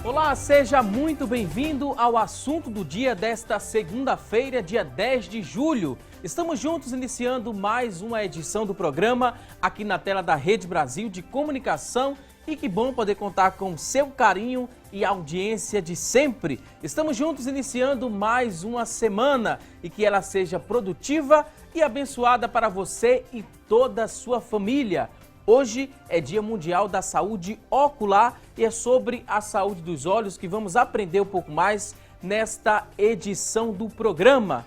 Olá, seja muito bem-vindo ao assunto do dia desta segunda-feira, dia 10 de julho. Estamos juntos iniciando mais uma edição do programa aqui na tela da Rede Brasil de Comunicação e que bom poder contar com o seu carinho e audiência de sempre. Estamos juntos iniciando mais uma semana e que ela seja produtiva e abençoada para você e toda a sua família. Hoje é Dia Mundial da Saúde Ocular e é sobre a saúde dos olhos que vamos aprender um pouco mais nesta edição do programa.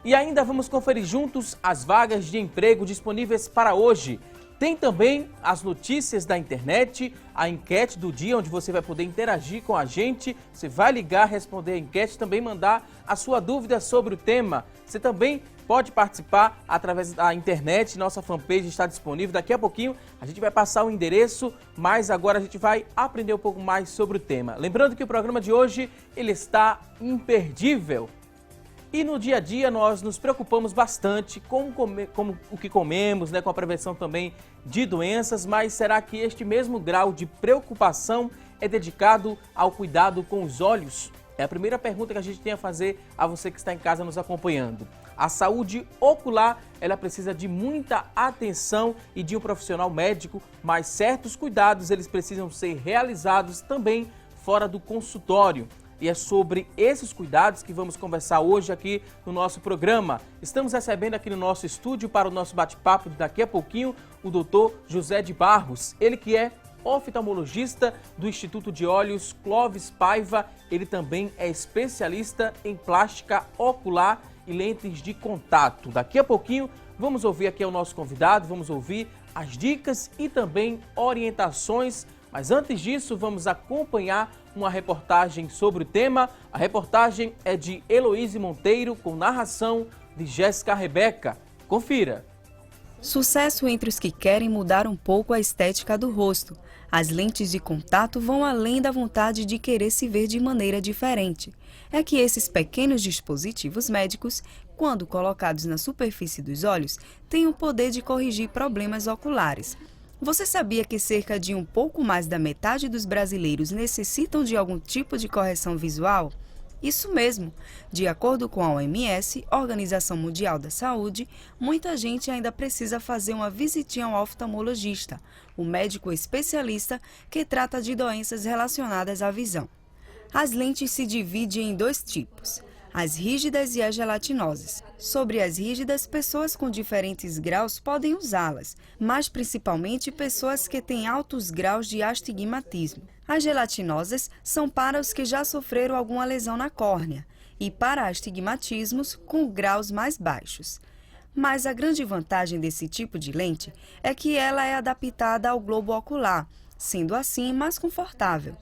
E ainda vamos conferir juntos as vagas de emprego disponíveis para hoje. Tem também as notícias da internet, a enquete do dia, onde você vai poder interagir com a gente. Você vai ligar, responder a enquete, também mandar a sua dúvida sobre o tema. Você também pode participar através da internet, nossa fanpage está disponível. Daqui a pouquinho a gente vai passar o endereço, mas agora a gente vai aprender um pouco mais sobre o tema. Lembrando que o programa de hoje ele está imperdível. E no dia a dia nós nos preocupamos bastante com o que comemos, com a prevenção também de doenças, mas será que este mesmo grau de preocupação é dedicado ao cuidado com os olhos? É a primeira pergunta que a gente tem a fazer a você que está em casa nos acompanhando. A saúde ocular, ela precisa de muita atenção e de um profissional médico, mas certos cuidados eles precisam ser realizados também fora do consultório. E é sobre esses cuidados que vamos conversar hoje aqui no nosso programa. Estamos recebendo aqui no nosso estúdio para o nosso bate-papo daqui a pouquinho o doutor José de Barros, ele que é oftalmologista do Instituto de Olhos Clóvis Paiva. Ele também é especialista em plástica ocular e lentes de contato. Daqui a pouquinho vamos ouvir aqui o nosso convidado, vamos ouvir as dicas e também orientações. Mas antes disso, vamos acompanhar uma reportagem sobre o tema. A reportagem é de Heloíse Monteiro, com narração de Jéssica Rebeca. Confira! Sucesso entre os que querem mudar um pouco a estética do rosto. As lentes de contato vão além da vontade de querer se ver de maneira diferente. É que esses pequenos dispositivos médicos, quando colocados na superfície dos olhos, têm o poder de corrigir problemas oculares. Você sabia que cerca de um pouco mais da metade dos brasileiros necessitam de algum tipo de correção visual? Isso mesmo. De acordo com a OMS, Organização Mundial da Saúde, muita gente ainda precisa fazer uma visitinha ao oftalmologista, o médico especialista que trata de doenças relacionadas à visão. As lentes se dividem em dois tipos: as rígidas e as gelatinosas. Sobre as rígidas, pessoas com diferentes graus podem usá-las, mas principalmente pessoas que têm altos graus de astigmatismo. As gelatinosas são para os que já sofreram alguma lesão na córnea e para astigmatismos com graus mais baixos. Mas a grande vantagem desse tipo de lente é que ela é adaptada ao globo ocular, sendo assim mais confortável.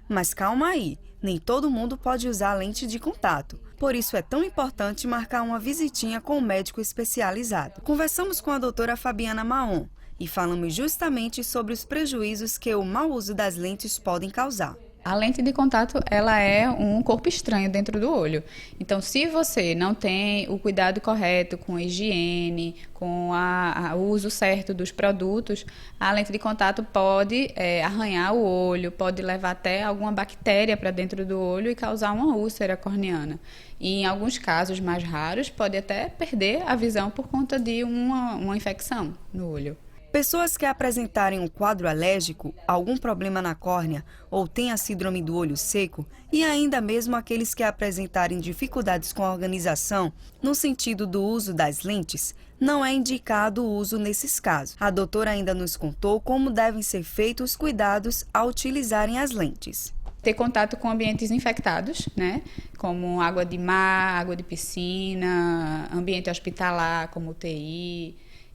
Mas calma aí, nem todo mundo pode usar lente de contato. Por isso é tão importante marcar uma visitinha com um médico especializado. Conversamos com a doutora Fabiana Maon e falamos justamente sobre os prejuízos que o mau uso das lentes podem causar. A lente de contato, ela é um corpo estranho dentro do olho. Então, se você não tem o cuidado correto com a higiene, com o uso certo dos produtos, a lente de contato pode arranhar o olho, pode levar até alguma bactéria para dentro do olho e causar uma úlcera corneana. E em alguns casos mais raros, pode até perder a visão por conta de uma infecção no olho. Pessoas que apresentarem um quadro alérgico, algum problema na córnea ou têm a síndrome do olho seco e ainda mesmo aqueles que apresentarem dificuldades com a organização no sentido do uso das lentes, não é indicado o uso nesses casos. A doutora ainda nos contou como devem ser feitos os cuidados ao utilizarem as lentes. Ter contato com ambientes infectados, como água de mar, água de piscina, ambiente hospitalar, como UTI.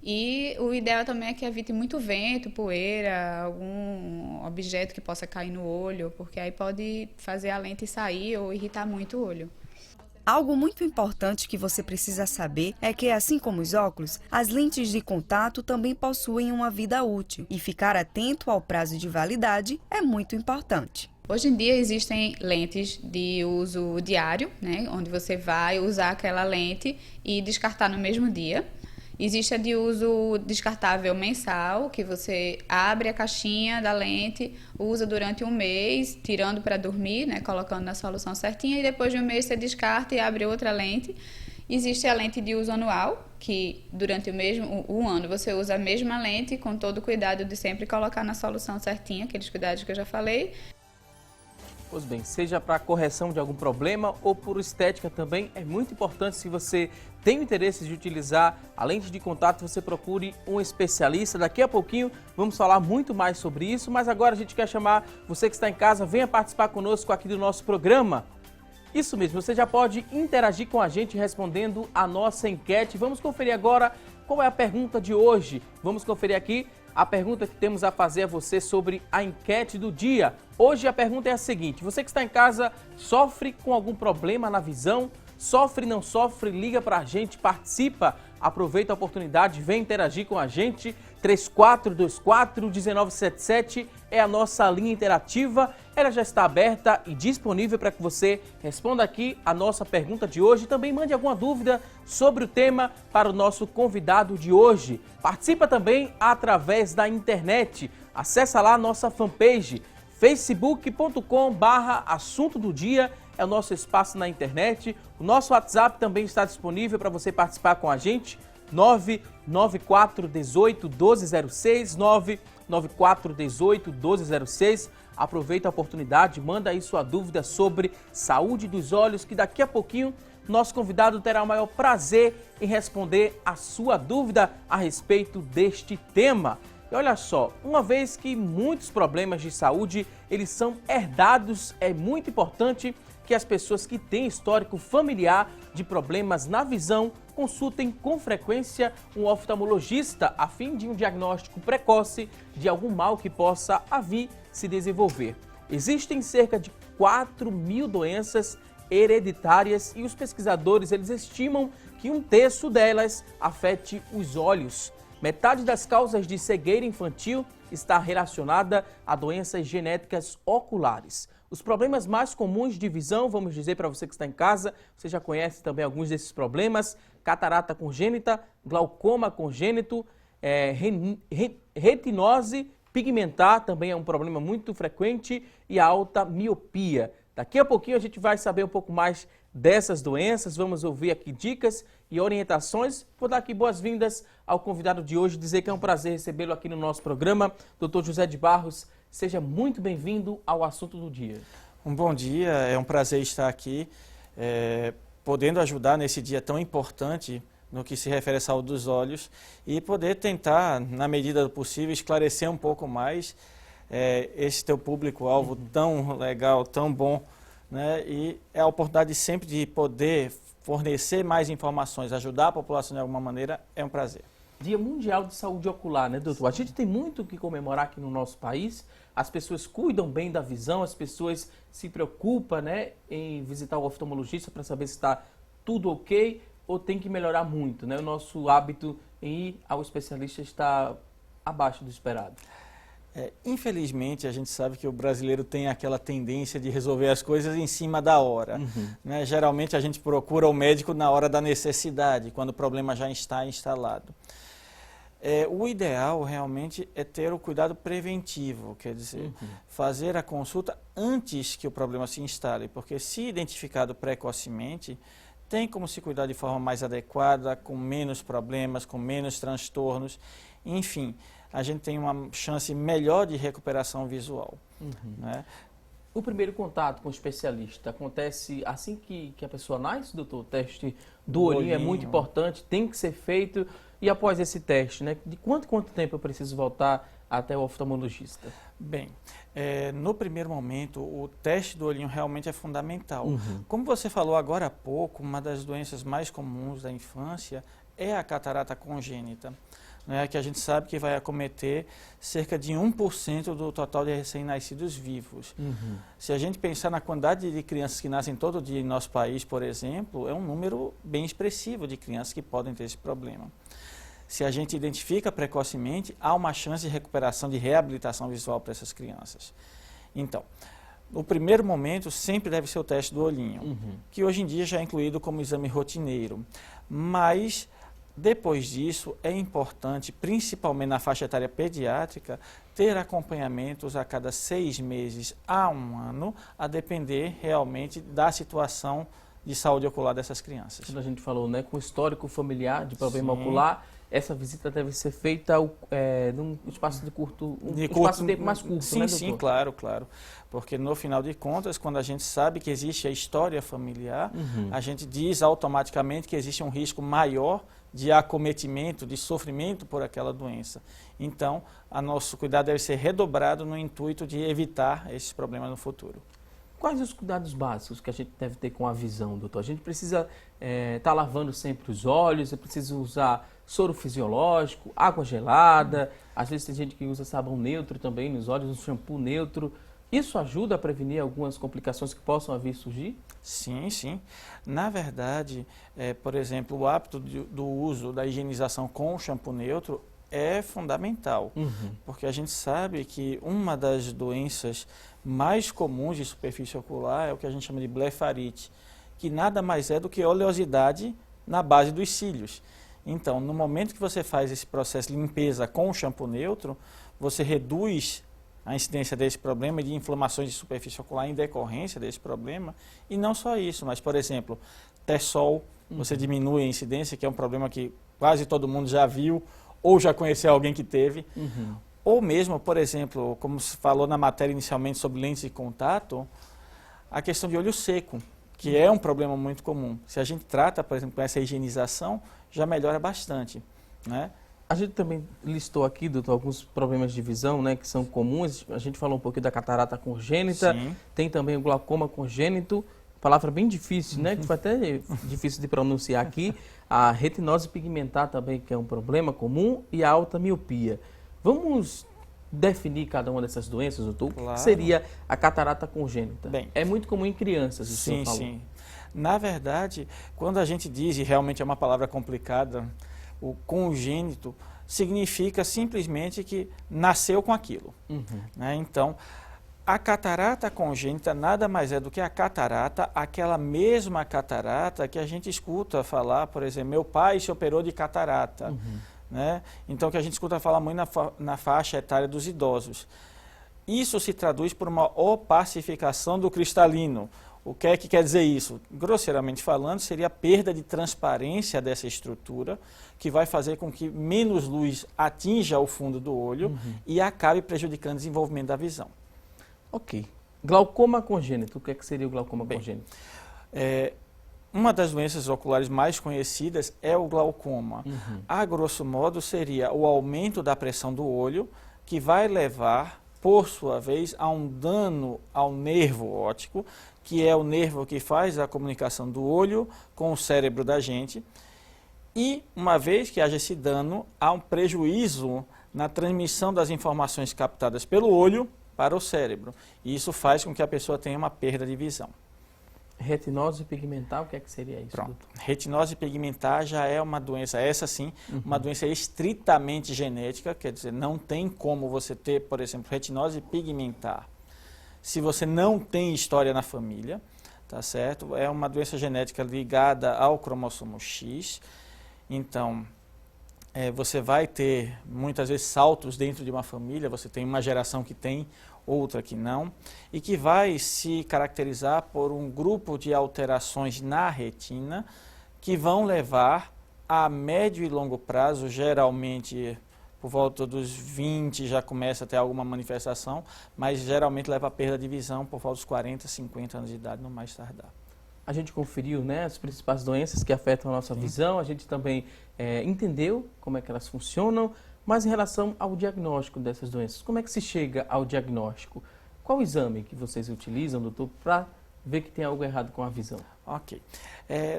E o ideal também é que evite muito vento, poeira, algum objeto que possa cair no olho, porque aí pode fazer a lente sair ou irritar muito o olho. Algo muito importante que você precisa saber é que, assim como os óculos, as lentes de contato também possuem uma vida útil e ficar atento ao prazo de validade é muito importante. Hoje em dia existem lentes de uso diário, onde você vai usar aquela lente e descartar no mesmo dia. Existe a de uso descartável mensal, que você abre a caixinha da lente, usa durante um mês, tirando para dormir, né, colocando na solução certinha, e depois de um mês você descarta e abre outra lente. Existe a lente de uso anual, que durante um ano você usa a mesma lente com todo o cuidado de sempre colocar na solução certinha, aqueles cuidados que eu já falei. Pois bem, seja para correção de algum problema ou por estética também, é muito importante, se você tem o interesse de utilizar a lente de contato, você procure um especialista. Daqui a pouquinho vamos falar muito mais sobre isso, mas agora a gente quer chamar você que está em casa, venha participar conosco aqui do nosso programa. Isso mesmo, você já pode interagir com a gente respondendo a nossa enquete. Vamos conferir agora qual é a pergunta de hoje. Vamos conferir aqui a pergunta que temos a fazer a você sobre a enquete do dia. Hoje a pergunta é a seguinte: você que está em casa sofre com algum problema na visão? Sofre, não sofre? Liga pra gente, participa, aproveita a oportunidade, vem interagir com a gente. 3424-1977 é a nossa linha interativa. Ela já está aberta e disponível para que você responda aqui a nossa pergunta de hoje. Também mande alguma dúvida sobre o tema para o nosso convidado de hoje. Participa também através da internet. Acesse lá a nossa fanpage, facebook.com/assunto do dia. É o nosso espaço na internet. O nosso WhatsApp também está disponível para você participar com a gente. 994181206, 994181206. Aproveita a oportunidade, manda aí sua dúvida sobre saúde dos olhos, que daqui a pouquinho nosso convidado terá o maior prazer em responder a sua dúvida a respeito deste tema. E olha só, uma vez que muitos problemas de saúde, eles são herdados, é muito importante que as pessoas que têm histórico familiar de problemas na visão consultem com frequência um oftalmologista a fim de um diagnóstico precoce de algum mal que possa vir se desenvolver. Existem cerca de 4.000 doenças hereditárias e os pesquisadores eles estimam que 1/3 delas afete os olhos. Metade das causas de cegueira infantil está relacionada a doenças genéticas oculares. Os problemas mais comuns de visão, vamos dizer para você que está em casa, você já conhece também alguns desses problemas: catarata congênita, glaucoma congênito, retinose pigmentar também é um problema muito frequente, e a alta miopia. Daqui a pouquinho a gente vai saber um pouco mais dessas doenças, vamos ouvir aqui dicas e orientações. Vou dar aqui boas-vindas ao convidado de hoje, dizer que é um prazer recebê-lo aqui no nosso programa, Dr. José de Barros. Seja muito bem-vindo ao Assunto do Dia. Um bom dia, é um prazer estar aqui, podendo ajudar nesse dia tão importante no que se refere à saúde dos olhos e poder tentar, na medida do possível, esclarecer um pouco mais esse teu público-alvo tão legal, tão bom, né? E é a oportunidade sempre de poder fornecer mais informações, ajudar a população de alguma maneira, é um prazer. Dia Mundial de Saúde Ocular, né, doutor? A gente tem muito o que comemorar aqui no nosso país. As pessoas cuidam bem da visão, as pessoas se preocupam, né, em visitar o oftalmologista para saber se está tudo ok ou tem que melhorar muito, né? O nosso hábito em ir ao especialista está abaixo do esperado. Infelizmente, a gente sabe que o brasileiro tem aquela tendência de resolver as coisas em cima da hora. Né? Geralmente a gente procura o médico na hora da necessidade, quando o problema já está instalado. O ideal realmente é ter o cuidado preventivo, quer dizer, fazer a consulta antes que o problema se instale, porque se identificado precocemente, tem como se cuidar de forma mais adequada, com menos problemas, com menos transtornos, enfim, a gente tem uma chance melhor de recuperação visual. Né? O primeiro contato com o especialista acontece assim que a pessoa nasce, doutor? O teste do olhinho é muito importante, tem que ser feito. E após esse teste, né, de quanto tempo eu preciso voltar até o oftalmologista? Bem, no primeiro momento, o teste do olhinho realmente é fundamental. Como você falou agora há pouco, uma das doenças mais comuns da infância é a catarata congênita, né, que a gente sabe que vai acometer cerca de 1% do total de recém-nascidos vivos. Se a gente pensar na quantidade de crianças que nascem todo dia em nosso país, por exemplo, é um número bem expressivo de crianças que podem ter esse problema. Se a gente identifica precocemente, há uma chance de recuperação, de reabilitação visual para essas crianças. Então, no primeiro momento, sempre deve ser o teste do olhinho, que hoje em dia já é incluído como exame rotineiro. Mas Depois disso, é importante, principalmente na faixa etária pediátrica, ter acompanhamentos a cada 6 meses a 1 ano, a depender realmente da situação de saúde ocular dessas crianças. Quando a gente falou, né, com histórico familiar de problema Sim. ocular, essa visita deve ser feita num espaço de curto, espaço de tempo mais curto, sim, né, doutor? Sim, claro, claro. Porque no final de contas, quando a gente sabe que existe a história familiar, a gente diz automaticamente que existe um risco maior de acometimento, de sofrimento por aquela doença. Então, nosso cuidado deve ser redobrado no intuito de evitar esses problemas no futuro. Quais os cuidados básicos que a gente deve ter com a visão, doutor? A gente precisa estar lavando sempre os olhos, é preciso usar soro fisiológico, água gelada, às vezes tem gente que usa sabão neutro também nos olhos, um shampoo neutro. Isso ajuda a prevenir algumas complicações que possam vir surgir? Sim, sim. Na verdade, por exemplo, o hábito do uso da higienização com o shampoo neutro é fundamental, porque a gente sabe que uma das doenças mais comuns de superfície ocular é o que a gente chama de blefarite, que nada mais é do que oleosidade na base dos cílios. Então, no momento que você faz esse processo de limpeza com o shampoo neutro, você reduz a incidência desse problema e de inflamações de superfície ocular em decorrência desse problema. E não só isso, mas, por exemplo, T-sol, você diminui a incidência, que é um problema que quase todo mundo já viu ou já conheceu alguém que teve. Ou mesmo, por exemplo, como se falou na matéria inicialmente sobre lentes de contato, a questão de olho seco, que é um problema muito comum. Se a gente trata, por exemplo, com essa higienização, já melhora bastante, né? A gente também listou aqui, doutor, alguns problemas de visão, né, que são comuns. A gente falou um pouquinho da catarata congênita, Sim. Tem também o glaucoma congênito, palavra bem difícil, né, que foi até difícil de pronunciar aqui. A retinose pigmentar também, que é um problema comum, e a alta miopia. Vamos definir cada uma dessas doenças, doutor? Claro. O que seria a catarata congênita? Bem, é muito comum em crianças, o senhor falou. Sim. Na verdade, quando a gente diz, e realmente é uma palavra complicada, o congênito significa simplesmente que nasceu com aquilo. Né? Então, a catarata congênita nada mais é do que a catarata, aquela mesma catarata que a gente escuta falar, por exemplo, meu pai se operou de catarata. Né? Então, que a gente escuta falar muito na faixa etária dos idosos. Isso se traduz por uma opacificação do cristalino. O que é que quer dizer isso? Grosseiramente falando, seria a perda de transparência dessa estrutura, que vai fazer com que menos luz atinja o fundo do olho e acabe prejudicando o desenvolvimento da visão. Ok. Glaucoma congênito, o que é que seria o glaucoma congênito? Uma das doenças oculares mais conhecidas é o glaucoma. A grosso modo, seria o aumento da pressão do olho, que vai levar, por sua vez, a um dano ao nervo óptico, que é o nervo que faz a comunicação do olho com o cérebro da gente. E, uma vez que haja esse dano, há um prejuízo na transmissão das informações captadas pelo olho para o cérebro. E isso faz com que a pessoa tenha uma perda de visão. Retinose pigmentar, o que é que seria isso? Pronto. Retinose pigmentar já é uma doença, essa sim, uma doença estritamente genética, quer dizer, não tem como você ter, por exemplo, retinose pigmentar se você não tem história na família, tá certo? É uma doença genética ligada ao cromossomo X, então você vai ter muitas vezes saltos dentro de uma família, você tem uma geração que tem, outra que não, e que vai se caracterizar por um grupo de alterações na retina que vão levar a médio e longo prazo, geralmente por volta dos 20 já começa a ter alguma manifestação, mas geralmente leva a perda de visão por volta dos 40, 50 anos de idade, no mais tardar. A gente conferiu, né, as principais doenças que afetam a nossa visão, a gente também entendeu como é que elas funcionam, mas em relação ao diagnóstico dessas doenças, como é que se chega ao diagnóstico? Qual o exame que vocês utilizam, doutor, para ver que tem algo errado com a visão? Ok.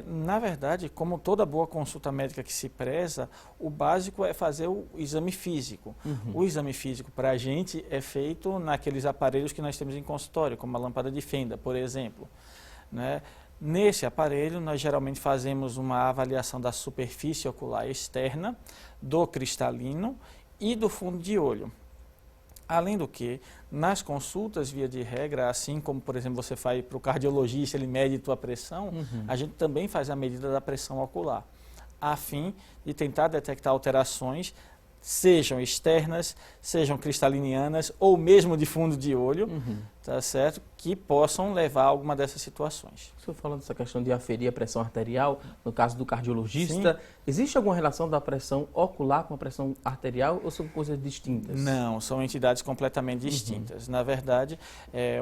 Na verdade, como toda boa consulta médica que se preza, o básico é fazer o exame físico. O exame físico para a gente é feito naqueles aparelhos que nós temos em consultório, como a lâmpada de fenda, por exemplo. Né? Nesse aparelho, nós geralmente fazemos uma avaliação da superfície ocular externa, do cristalino e do fundo de olho. Além do que, nas consultas, via de regra, assim como, por exemplo, você vai para o cardiologista, ele mede a tua pressão, a gente também faz a medida da pressão ocular. a fim de tentar detectar alterações, sejam externas, sejam cristalinianas ou mesmo de fundo de olho, tá certo? Que possam levar a alguma dessas situações. O senhor falando dessa questão de aferir a pressão arterial, no caso do cardiologista, Sim. Existe alguma relação da pressão ocular com a pressão arterial ou são coisas distintas? Não, são entidades completamente distintas. Na verdade,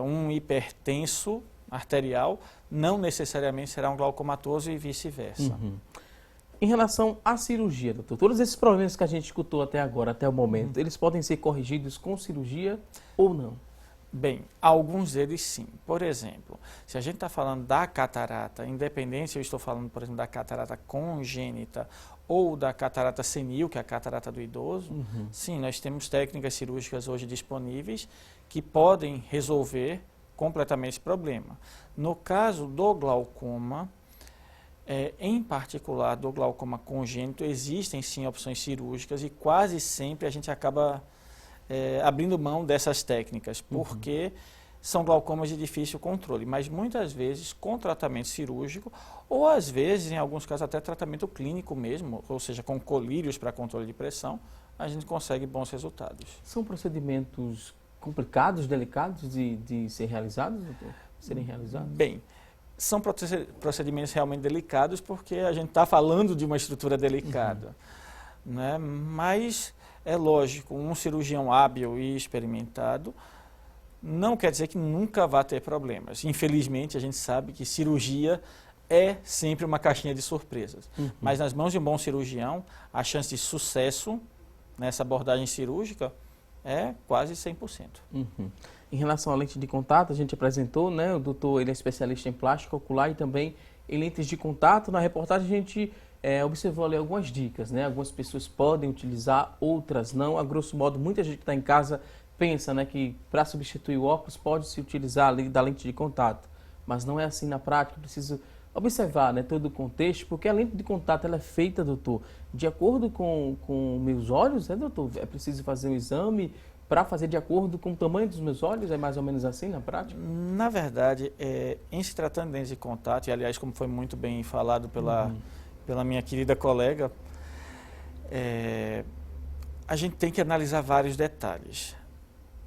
um hipertenso arterial não necessariamente será um glaucomatoso e vice-versa. Em relação à cirurgia, doutor, todos esses problemas que a gente escutou até agora, até o momento, eles podem ser corrigidos com cirurgia ou não? Bem, alguns deles sim. Por exemplo, se a gente está falando da catarata, independente se eu estou falando, por exemplo, da catarata congênita ou da catarata senil, que é a catarata do idoso, sim, nós temos técnicas cirúrgicas hoje disponíveis que podem resolver completamente esse problema. No caso do glaucoma, em particular do glaucoma congênito, existem sim opções cirúrgicas e quase sempre a gente acaba abrindo mão dessas técnicas, porque são glaucomas de difícil controle, mas muitas vezes com tratamento cirúrgico ou às vezes, em alguns casos, até tratamento clínico mesmo, ou seja, com colírios para controle de pressão, a gente consegue bons resultados. São procedimentos complicados, delicados de ser realizados, doutor? Serem realizados? Bem, são procedimentos realmente delicados porque a gente está falando de uma estrutura delicada, né? Mas é lógico, um cirurgião hábil e experimentado não quer dizer que nunca vá ter problemas. Infelizmente, a gente sabe que cirurgia é sempre uma caixinha de surpresas. Mas nas mãos de um bom cirurgião, a chance de sucesso nessa abordagem cirúrgica é quase 100%. Em relação à lente de contato, a gente apresentou, né? O doutor, ele é especialista em plástica ocular e também em lentes de contato. Na reportagem a gente observou ali algumas dicas, né? Algumas pessoas podem utilizar, outras não. A grosso modo, muita gente que está em casa pensa, né, que para substituir o óculos pode se utilizar ali da lente de contato. Mas não é assim na prática, preciso observar, né, todo o contexto, porque a lente de contato ela é feita, doutor, de acordo com meus olhos, né, doutor? É preciso fazer um exame para fazer de acordo com o tamanho dos meus olhos? É mais ou menos assim na prática? Na verdade, em se tratando de lentes de contato, e aliás, como foi muito bem falado pela minha querida colega, a gente tem que analisar vários detalhes.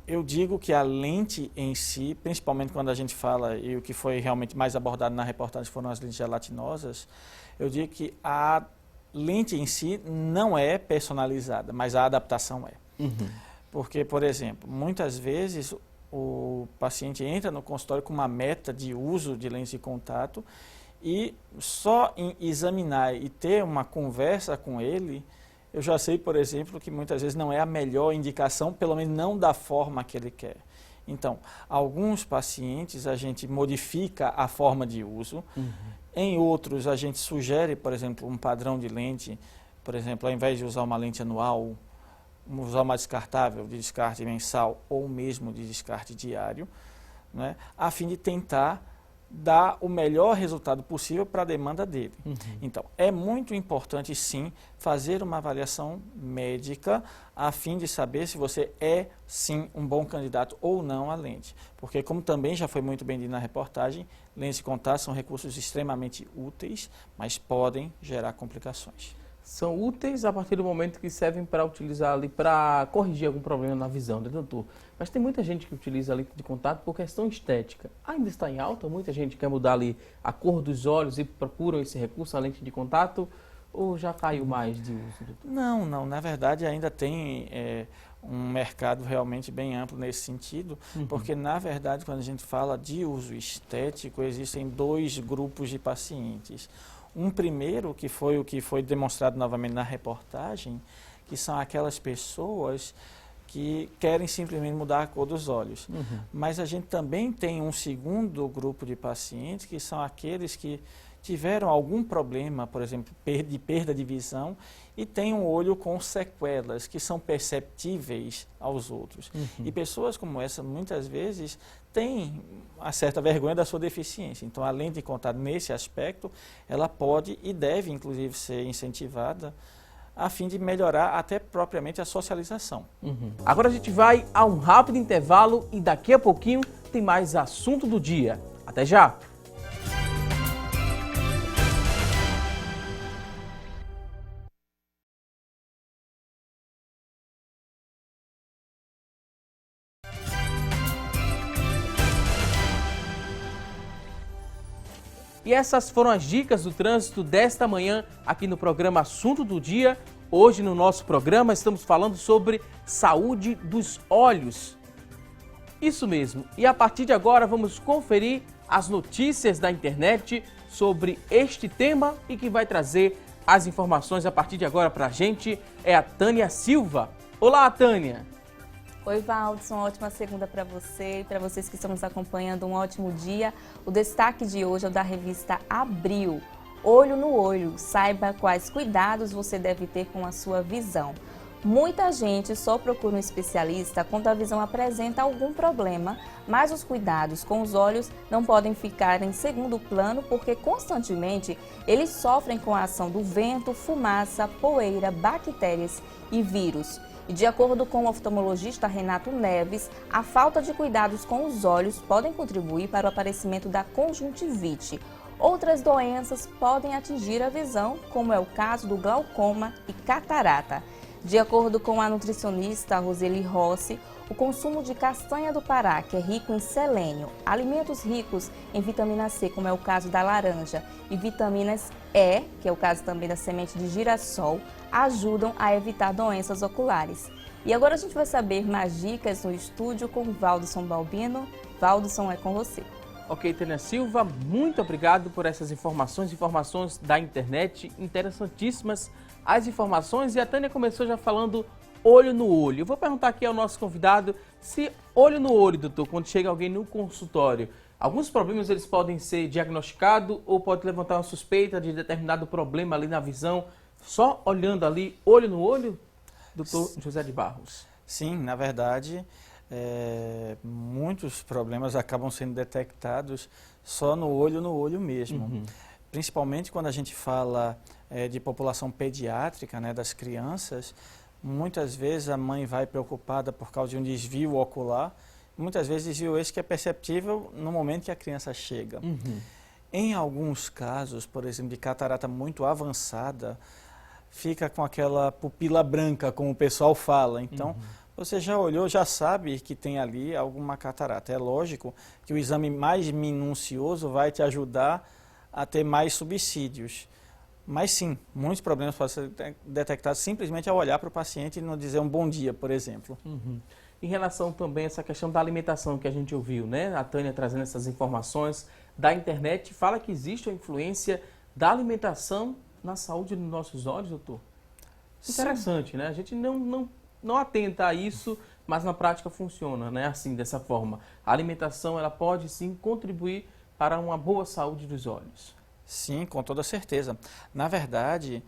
Eu digo que a lente em si, principalmente quando a gente fala, e o que foi realmente mais abordado na reportagem foram as lentes gelatinosas, eu digo que a lente em si não é personalizada, mas a adaptação é. Porque, por exemplo, muitas vezes o paciente entra no consultório com uma meta de uso de lentes de contato e só em examinar e ter uma conversa com ele, eu já sei, por exemplo, que muitas vezes não é a melhor indicação, pelo menos não da forma que ele quer. Então, alguns pacientes a gente modifica a forma de uso, em outros a gente sugere, por exemplo, um padrão de lente, por exemplo, ao invés de usar uma lente anual, usar uma descartável de descarte mensal ou mesmo de descarte diário, né, a fim de tentar dar o melhor resultado possível para a demanda dele. Então, é muito importante, sim, fazer uma avaliação médica a fim de saber se você é, sim, um bom candidato ou não à lente. Porque, como também já foi muito bem dito na reportagem, lentes de contato são recursos extremamente úteis, mas podem gerar complicações. São úteis a partir do momento que servem para utilizar ali para corrigir algum problema na visão, né, doutor? Mas tem muita gente que utiliza a lente de contato por questão estética. Ainda está em alta? Muita gente quer mudar ali a cor dos olhos e procuram esse recurso, a lente de contato, ou já caiu mais de uso, doutor? Não. Na verdade, ainda tem um mercado realmente bem amplo nesse sentido, porque, na verdade, quando a gente fala de uso estético, existem dois grupos de pacientes. Um primeiro, que foi o que foi demonstrado novamente na reportagem, que são aquelas pessoas que querem simplesmente mudar a cor dos olhos. Mas a gente também tem um segundo grupo de pacientes, que são aqueles que tiveram algum problema, por exemplo, de perda de visão, e têm um olho com sequelas que são perceptíveis aos outros. E pessoas como essa, muitas vezes, têm uma certa vergonha da sua deficiência. Então, a lente de contato, nesse aspecto, ela pode e deve, inclusive, ser incentivada a fim de melhorar até propriamente a socialização. Agora a gente vai a um rápido intervalo e daqui a pouquinho tem mais assunto do dia. Até já! E essas foram as dicas do trânsito desta manhã aqui no programa Assunto do Dia. Hoje no nosso programa estamos falando sobre saúde dos olhos. Isso mesmo. E a partir de agora vamos conferir as notícias da internet sobre este tema e que vai trazer as informações a partir de agora para a gente é a Tânia Silva. Olá, Tânia! Oi, Valdson, ótima segunda para você e para vocês que estão nos acompanhando, um ótimo dia. O destaque de hoje é o da revista Abril. Olho no olho, saiba quais cuidados você deve ter com a sua visão. Muita gente só procura um especialista quando a visão apresenta algum problema, mas os cuidados com os olhos não podem ficar em segundo plano porque constantemente eles sofrem com a ação do vento, fumaça, poeira, bactérias e vírus. E de acordo com o oftalmologista Renato Neves, a falta de cuidados com os olhos podem contribuir para o aparecimento da conjuntivite. Outras doenças podem atingir a visão, como é o caso do glaucoma e catarata. De acordo com a nutricionista Roseli Rossi, o consumo de castanha do Pará, que é rico em selênio, alimentos ricos em vitamina C, como é o caso da laranja, e vitaminas E, que é o caso também da semente de girassol, ajudam a evitar doenças oculares. E agora a gente vai saber mais dicas no estúdio com o Valdson Balbino. Valdson, é com você. Ok, Tânia Silva, muito obrigado por essas informações da internet, interessantíssimas as informações. E a Tânia começou já falando olho no olho. Eu vou perguntar aqui ao nosso convidado se olho no olho, doutor, quando chega alguém no consultório, alguns problemas eles podem ser diagnosticados ou pode levantar uma suspeita de determinado problema ali na visão, só olhando ali olho no olho, doutor José de Barros? Sim, na verdade, muitos problemas acabam sendo detectados só no olho mesmo. Principalmente quando a gente fala de população pediátrica, né, das crianças, muitas vezes a mãe vai preocupada por causa de um desvio ocular, muitas vezes desvio esse que é perceptível no momento que a criança chega. Em alguns casos, por exemplo, de catarata muito avançada, fica com aquela pupila branca, como o pessoal fala. Então, você já olhou, já sabe que tem ali alguma catarata. É lógico que o exame mais minucioso vai te ajudar a ter mais subsídios. Mas sim, muitos problemas podem ser detectados simplesmente ao olhar para o paciente e não dizer um bom dia, por exemplo. Em relação também a essa questão da alimentação que a gente ouviu, né? A Tânia trazendo essas informações da internet, fala que existe a influência da alimentação na saúde dos nossos olhos, doutor? Interessante, né? A gente não atenta a isso, mas na prática funciona, né? Assim, dessa forma. A alimentação, ela pode sim contribuir para uma boa saúde dos olhos. Sim, com toda certeza. Na verdade,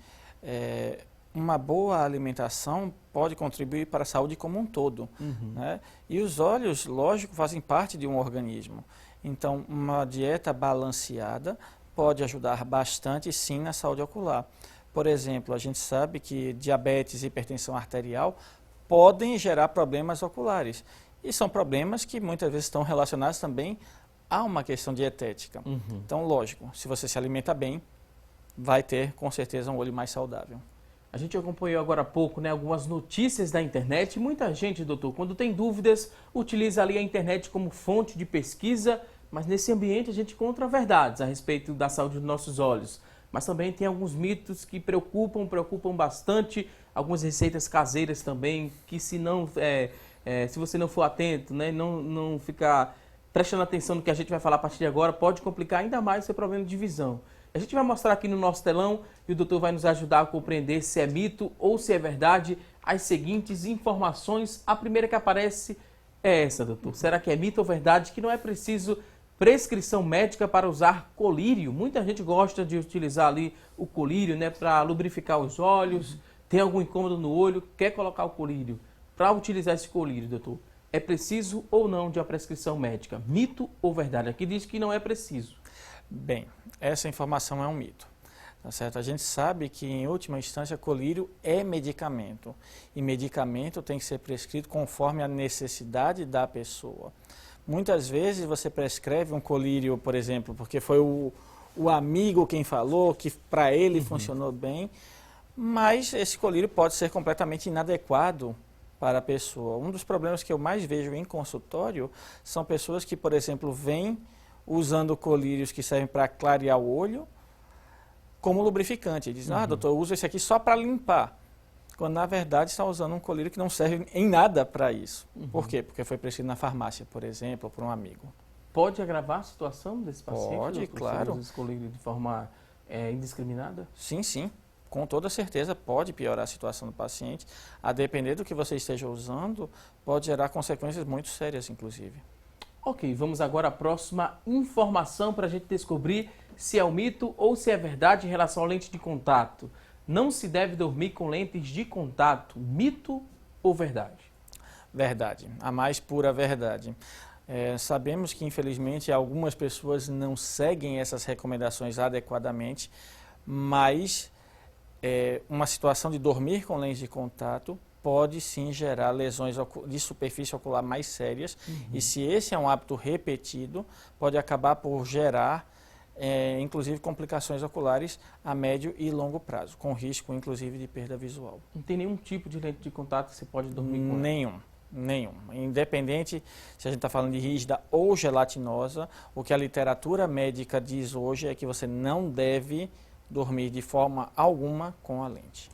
uma boa alimentação pode contribuir para a saúde como um todo. Né? E os olhos, lógico, fazem parte de um organismo. Então, uma dieta balanceada pode ajudar bastante, sim, na saúde ocular. Por exemplo, a gente sabe que diabetes e hipertensão arterial podem gerar problemas oculares. E são problemas que muitas vezes estão relacionados também a uma questão dietética. Então, lógico, se você se alimenta bem, vai ter, com certeza, um olho mais saudável. A gente acompanhou agora há pouco, né, algumas notícias da internet. Muita gente, doutor, quando tem dúvidas, utiliza ali a internet como fonte de pesquisa, mas nesse ambiente a gente encontra verdades a respeito da saúde dos nossos olhos. Mas também tem alguns mitos que preocupam bastante, algumas receitas caseiras também, que se você não for atento, né, não ficar prestando atenção no que a gente vai falar a partir de agora, pode complicar ainda mais o seu problema de visão. A gente vai mostrar aqui no nosso telão e o doutor vai nos ajudar a compreender se é mito ou se é verdade as seguintes informações. A primeira que aparece é essa, doutor. Será que é mito ou verdade que não é preciso prescrição médica para usar colírio? Muita gente gosta de utilizar ali o colírio, né, para lubrificar os olhos, tem algum incômodo no olho, quer colocar o colírio. Para utilizar esse colírio, doutor, é preciso ou não de uma prescrição médica? Mito ou verdade? Aqui diz que não é preciso. Bem, essa informação é um mito. Tá certo? A gente sabe que, em última instância, colírio é medicamento. E medicamento tem que ser prescrito conforme a necessidade da pessoa. Muitas vezes você prescreve um colírio, por exemplo, porque foi o amigo quem falou, que para ele funcionou bem, mas esse colírio pode ser completamente inadequado para a pessoa. Um dos problemas que eu mais vejo em consultório são pessoas que, por exemplo, vêm usando colírios que servem para clarear o olho, como lubrificante. Dizem, doutor, eu uso esse aqui só para limpar. Quando, na verdade, está usando um colírio que não serve em nada para isso. Por quê? Porque foi prescrito na farmácia, por exemplo, ou por um amigo. Pode agravar a situação desse paciente? Pode, doutor, claro. Se usa esse colírio de forma indiscriminada? Sim, sim. Com toda certeza pode piorar a situação do paciente. A depender do que você esteja usando, pode gerar consequências muito sérias, inclusive. Ok, vamos agora à próxima informação para a gente descobrir se é um mito ou se é verdade em relação à lente de contato. Não se deve dormir com lentes de contato. Mito ou verdade? Verdade, a mais pura verdade. Sabemos que, infelizmente, algumas pessoas não seguem essas recomendações adequadamente, mas uma situação de dormir com lentes de contato pode sim gerar lesões de superfície ocular mais sérias. E se esse é um hábito repetido, pode acabar por gerar, inclusive, complicações oculares a médio e longo prazo, com risco, inclusive, de perda visual. Não tem nenhum tipo de lente de contato que você pode dormir com ela? Nenhum. Independente se a gente está falando de rígida ou gelatinosa, o que a literatura médica diz hoje é que você não deve dormir de forma alguma com a lente.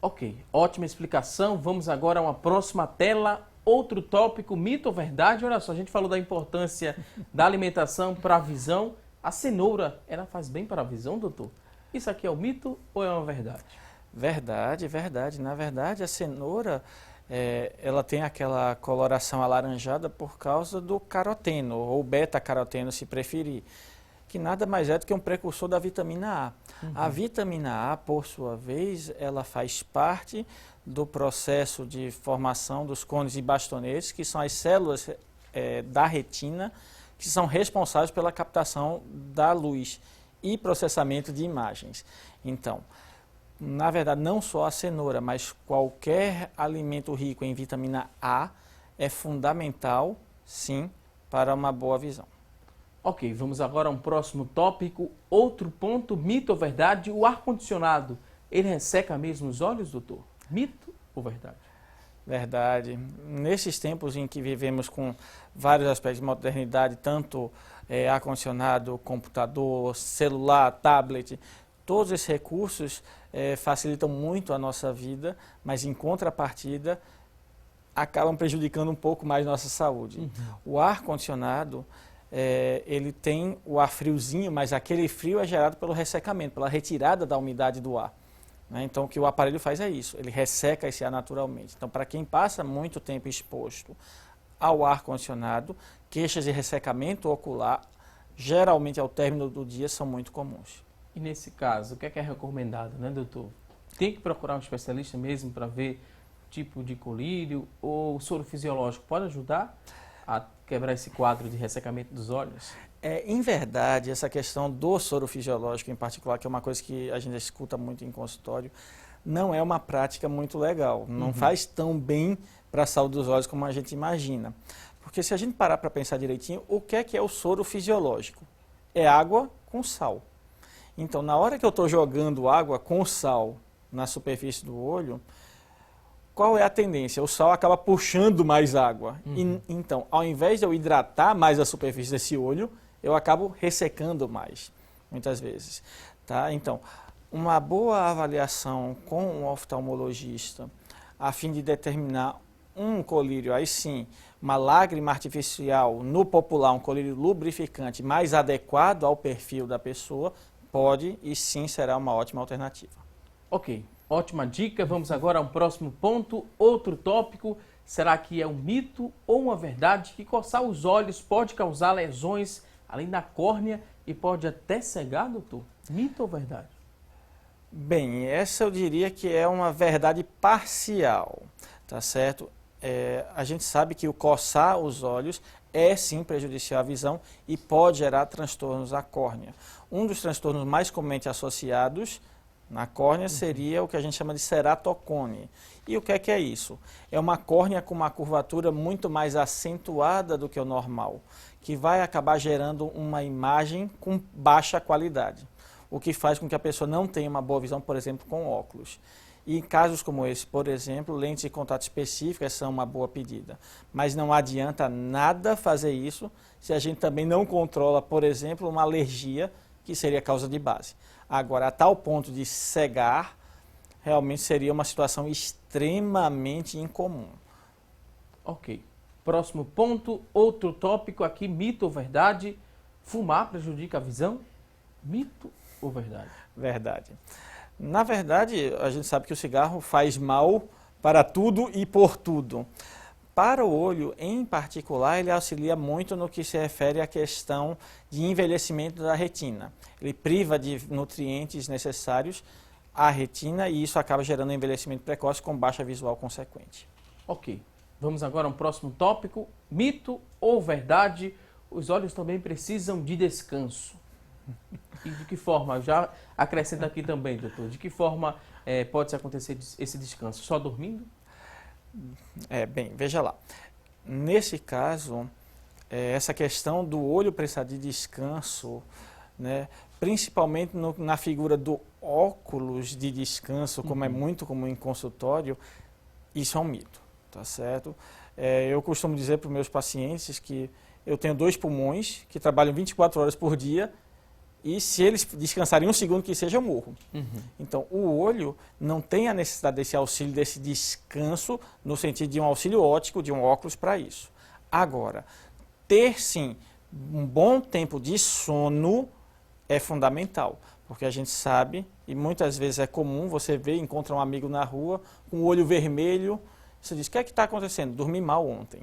Ok, ótima explicação. Vamos agora a uma próxima tela. Outro tópico, mito ou verdade? Olha só, a gente falou da importância da alimentação para a visão. A cenoura, ela faz bem para a visão, doutor? Isso aqui é um mito ou é uma verdade? Verdade. Na verdade, a cenoura, ela tem aquela coloração alaranjada por causa do caroteno, ou beta-caroteno, se preferir, que nada mais é do que um precursor da vitamina A. A vitamina A, por sua vez, ela faz parte do processo de formação dos cones e bastonetes, que são as células da retina, que são responsáveis pela captação da luz e processamento de imagens. Então, na verdade, não só a cenoura, mas qualquer alimento rico em vitamina A é fundamental, sim, para uma boa visão. Ok, vamos agora a um próximo tópico. Outro ponto, mito ou verdade? O ar-condicionado, ele resseca mesmo os olhos, doutor? Mito ou verdade? Verdade. Nesses tempos em que vivemos com vários aspectos de modernidade, tanto ar-condicionado, computador, celular, tablet, todos esses recursos facilitam muito a nossa vida, mas em contrapartida acabam prejudicando um pouco mais nossa saúde. O ar-condicionado, ele tem o ar friozinho, mas aquele frio é gerado pelo ressecamento, pela retirada da umidade do ar. Então, o que o aparelho faz é isso, ele resseca esse ar naturalmente. Então, para quem passa muito tempo exposto ao ar-condicionado, queixas de ressecamento ocular, geralmente ao término do dia, são muito comuns. E nesse caso, o que é recomendado, né, doutor? Tem que procurar um especialista mesmo para ver o tipo de colírio ou o soro fisiológico pode ajudar a quebrar esse quadro de ressecamento dos olhos? Em verdade, essa questão do soro fisiológico em particular, que é uma coisa que a gente escuta muito em consultório, não é uma prática muito legal. Não faz tão bem para a saúde dos olhos como a gente imagina. Porque se a gente parar para pensar direitinho, o que é o soro fisiológico? É água com sal. Então, na hora que eu estou jogando água com sal na superfície do olho, qual é a tendência? O sal acaba puxando mais água. Então, ao invés de eu hidratar mais a superfície desse olho, eu acabo ressecando mais, muitas vezes. Tá? Então, uma boa avaliação com um oftalmologista, a fim de determinar um colírio, aí sim, uma lágrima artificial, no popular, um colírio lubrificante mais adequado ao perfil da pessoa, pode e sim será uma ótima alternativa. Ok, ótima dica. Vamos agora a um próximo ponto, outro tópico. Será que é um mito ou uma verdade que coçar os olhos pode causar lesões além da córnea e pode até cegar, doutor? Mito ou verdade? Bem, essa eu diria que é uma verdade parcial, tá certo? A gente sabe que o coçar os olhos é sim prejudicial à visão e pode gerar transtornos à córnea. Um dos transtornos mais comumente associados na córnea seria o que a gente chama de ceratocone. E o que é isso? É uma córnea com uma curvatura muito mais acentuada do que o normal, que vai acabar gerando uma imagem com baixa qualidade, o que faz com que a pessoa não tenha uma boa visão, por exemplo, com óculos. E em casos como esse, por exemplo, lentes de contato específicas são uma boa pedida. Mas não adianta nada fazer isso se a gente também não controla, por exemplo, uma alergia que seria causa de base. Agora, a tal ponto de cegar, realmente seria uma situação extremamente incomum. Ok. Próximo ponto, outro tópico aqui, mito ou verdade? Fumar prejudica a visão? Mito ou verdade? Verdade. Na verdade, a gente sabe que o cigarro faz mal para tudo e por tudo. Para o olho, em particular, ele auxilia muito no que se refere à questão de envelhecimento da retina. Ele priva de nutrientes necessários à retina e isso acaba gerando envelhecimento precoce com baixa visual consequente. Ok. Vamos agora a um próximo tópico, mito ou verdade? Os olhos também precisam de descanso. E de que forma? Eu já acrescento aqui também, doutor. De que forma pode acontecer esse descanso? Só dormindo? Bem, veja lá. Nesse caso, essa questão do olho precisar de descanso, né, principalmente na figura do óculos de descanso, como é muito comum em consultório, isso é um mito, tá certo? Eu costumo dizer para os meus pacientes que eu tenho 2 pulmões que trabalham 24 horas por dia e se eles descansarem um segundo que seja, eu morro. Então, o olho não tem a necessidade desse auxílio, desse descanso, no sentido de um auxílio óptico, de um óculos para isso. Agora, ter sim um bom tempo de sono é fundamental, porque a gente sabe, e muitas vezes é comum, você vê, encontra um amigo na rua com o olho vermelho, você diz, o que é que está acontecendo? Dormi mal ontem.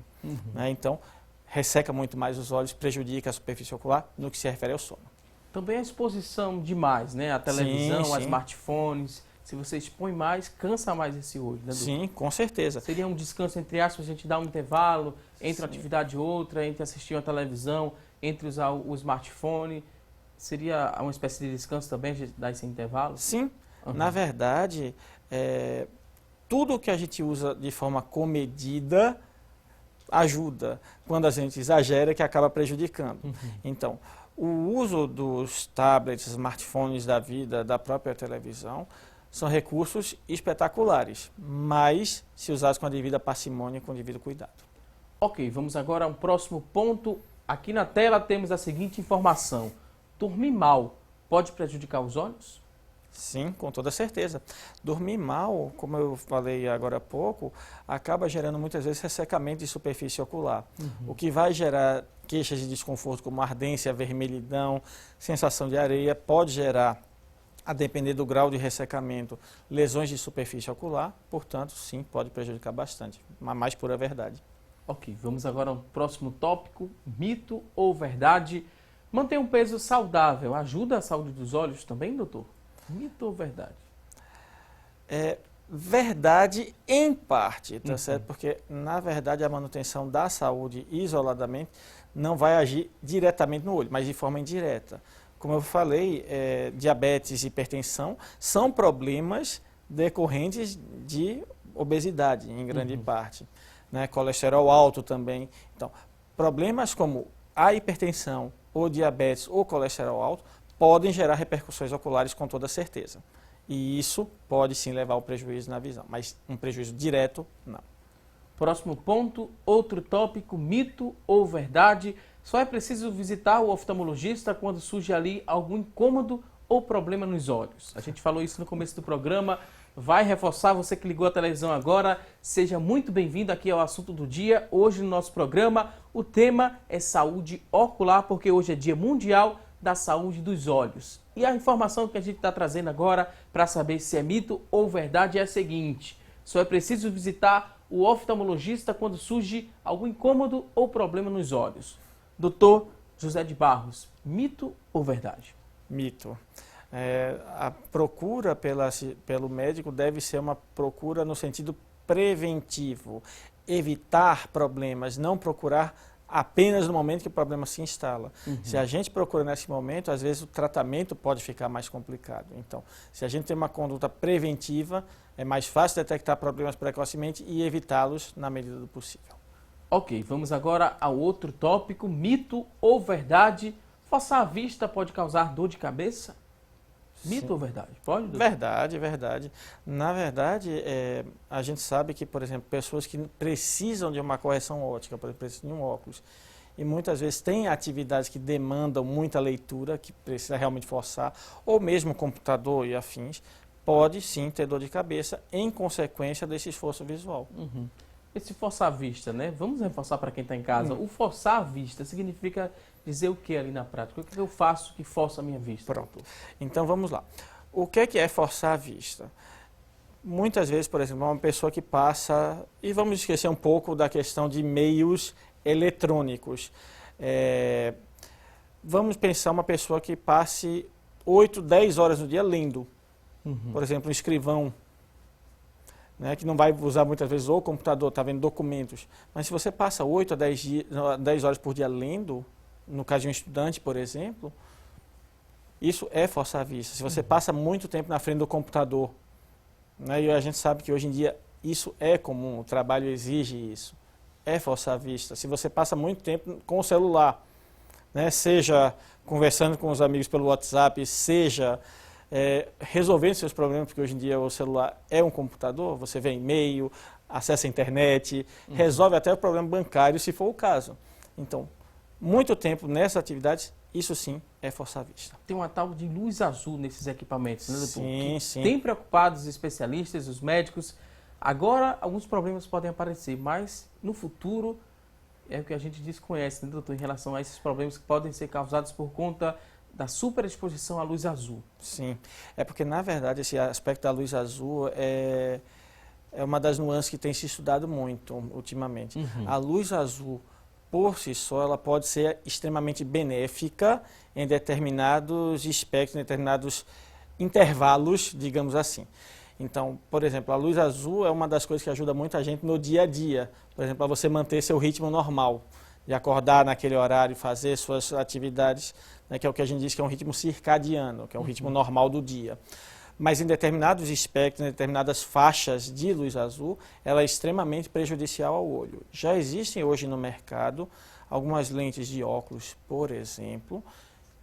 Né? Então, resseca muito mais os olhos, prejudica a superfície ocular no que se refere ao sono. Também a exposição demais, né? A televisão, Sim, a sim. smartphones. Se você expõe mais, cansa mais esse olho, né, doutor? Sim, com certeza. Seria um descanso, entre aspas, a gente dá um intervalo entre uma Sim. atividade e outra, entre assistir uma televisão, entre usar o smartphone. Seria uma espécie de descanso também, a gente dar esse intervalo? Sim, na verdade, tudo que a gente usa de forma comedida ajuda. Quando a gente exagera, que acaba prejudicando. Então, o uso dos tablets, smartphones da vida, da própria televisão, são recursos espetaculares, mas se usados com a devida parcimônia e com o devido cuidado. Ok, vamos agora a um próximo ponto. Aqui na tela temos a seguinte informação. Dormir mal pode prejudicar os olhos? Sim, com toda certeza. Dormir mal, como eu falei agora há pouco, acaba gerando muitas vezes ressecamento de superfície ocular, o que vai gerar queixas de desconforto como ardência, vermelhidão, sensação de areia, pode gerar, a depender do grau de ressecamento, lesões de superfície ocular, portanto, sim, pode prejudicar bastante, a mais pura verdade. Ok, vamos agora ao próximo tópico, mito ou verdade? Manter um peso saudável ajuda a saúde dos olhos também, doutor? Mito ou verdade? Verdade em parte, tá certo? Porque, na verdade, a manutenção da saúde isoladamente não vai agir diretamente no olho, mas de forma indireta. Como eu falei, diabetes e hipertensão são problemas decorrentes de obesidade, em grande parte. Né? Colesterol alto também. Então, problemas como a hipertensão, ou diabetes, ou colesterol alto, podem gerar repercussões oculares com toda certeza. E isso pode sim levar ao prejuízo na visão, mas um prejuízo direto, não. Próximo ponto, outro tópico, mito ou verdade? Só é preciso visitar o oftalmologista quando surge ali algum incômodo ou problema nos olhos. A gente falou isso no começo do programa, vai reforçar, você que ligou a televisão agora, seja muito bem-vindo aqui ao assunto do dia. Hoje no nosso programa, o tema é saúde ocular, porque hoje é Dia Mundial da Saúde dos Olhos. E a informação que a gente está trazendo agora para saber se é mito ou verdade é a seguinte: só é preciso visitar o oftalmologista quando surge algum incômodo ou problema nos olhos. Doutor José de Barros, mito ou verdade? Mito. A procura pelo médico deve ser uma procura no sentido preventivo. Evitar problemas, não procurar apenas no momento que o problema se instala. Se a gente procura nesse momento, às vezes o tratamento pode ficar mais complicado. Então, se a gente tem uma conduta preventiva, é mais fácil detectar problemas precocemente e evitá-los na medida do possível. Ok, vamos agora ao outro tópico, mito ou verdade? Forçar a vista pode causar dor de cabeça? Mito ou verdade? Pode, doutor? Verdade, verdade. Na verdade, a gente sabe que, por exemplo, pessoas que precisam de uma correção óptica, por exemplo, precisam de um óculos, e muitas vezes tem atividades que demandam muita leitura, que precisa realmente forçar, ou mesmo computador e afins, pode sim ter dor de cabeça em consequência desse esforço visual. Uhum. Esse forçar a vista, né? Vamos reforçar para quem está em casa. O forçar a vista significa dizer o que ali na prática? O que eu faço que força a minha vista? Pronto. Então vamos lá. O que é forçar a vista? Muitas vezes, por exemplo, uma pessoa que passa, e vamos esquecer um pouco da questão de meios eletrônicos. Vamos pensar uma pessoa que passe 8, 10 horas no dia lendo. Por exemplo, um escrivão, né, que não vai usar muitas vezes o computador, está vendo documentos. Mas se você passa 8 a 10 horas por dia lendo, no caso de um estudante, por exemplo, isso é forçar a vista. Se você passa muito tempo na frente do computador, né, e a gente sabe que hoje em dia isso é comum, o trabalho exige isso, é forçar a vista. Se você passa muito tempo com o celular, né, seja conversando com os amigos pelo WhatsApp, seja resolvendo seus problemas, porque hoje em dia o celular é um computador, você vê e-mail, acessa a internet, resolve até o problema bancário, se for o caso. Então, muito tempo nessas atividades, isso sim é forçar a vista. Tem uma tal de luz azul nesses equipamentos, né, doutor? Sim, sim. Tem preocupados os especialistas, os médicos. Agora, alguns problemas podem aparecer, mas no futuro é o que a gente desconhece, né, doutor, em relação a esses problemas que podem ser causados por conta da superexposição à luz azul. Sim, é porque na verdade esse aspecto da luz azul é uma das nuances que tem se estudado muito ultimamente. A luz azul, por si só, ela pode ser extremamente benéfica em determinados espectros, em determinados intervalos, digamos assim. Então, por exemplo, a luz azul é uma das coisas que ajuda muito a gente no dia a dia. Por exemplo, a você manter seu ritmo normal, de acordar naquele horário, fazer suas atividades, né, que é o que a gente diz que é um ritmo circadiano, que é um ritmo normal do dia. Mas em determinados espectros, em determinadas faixas de luz azul, ela é extremamente prejudicial ao olho. Já existem hoje no mercado algumas lentes de óculos, por exemplo,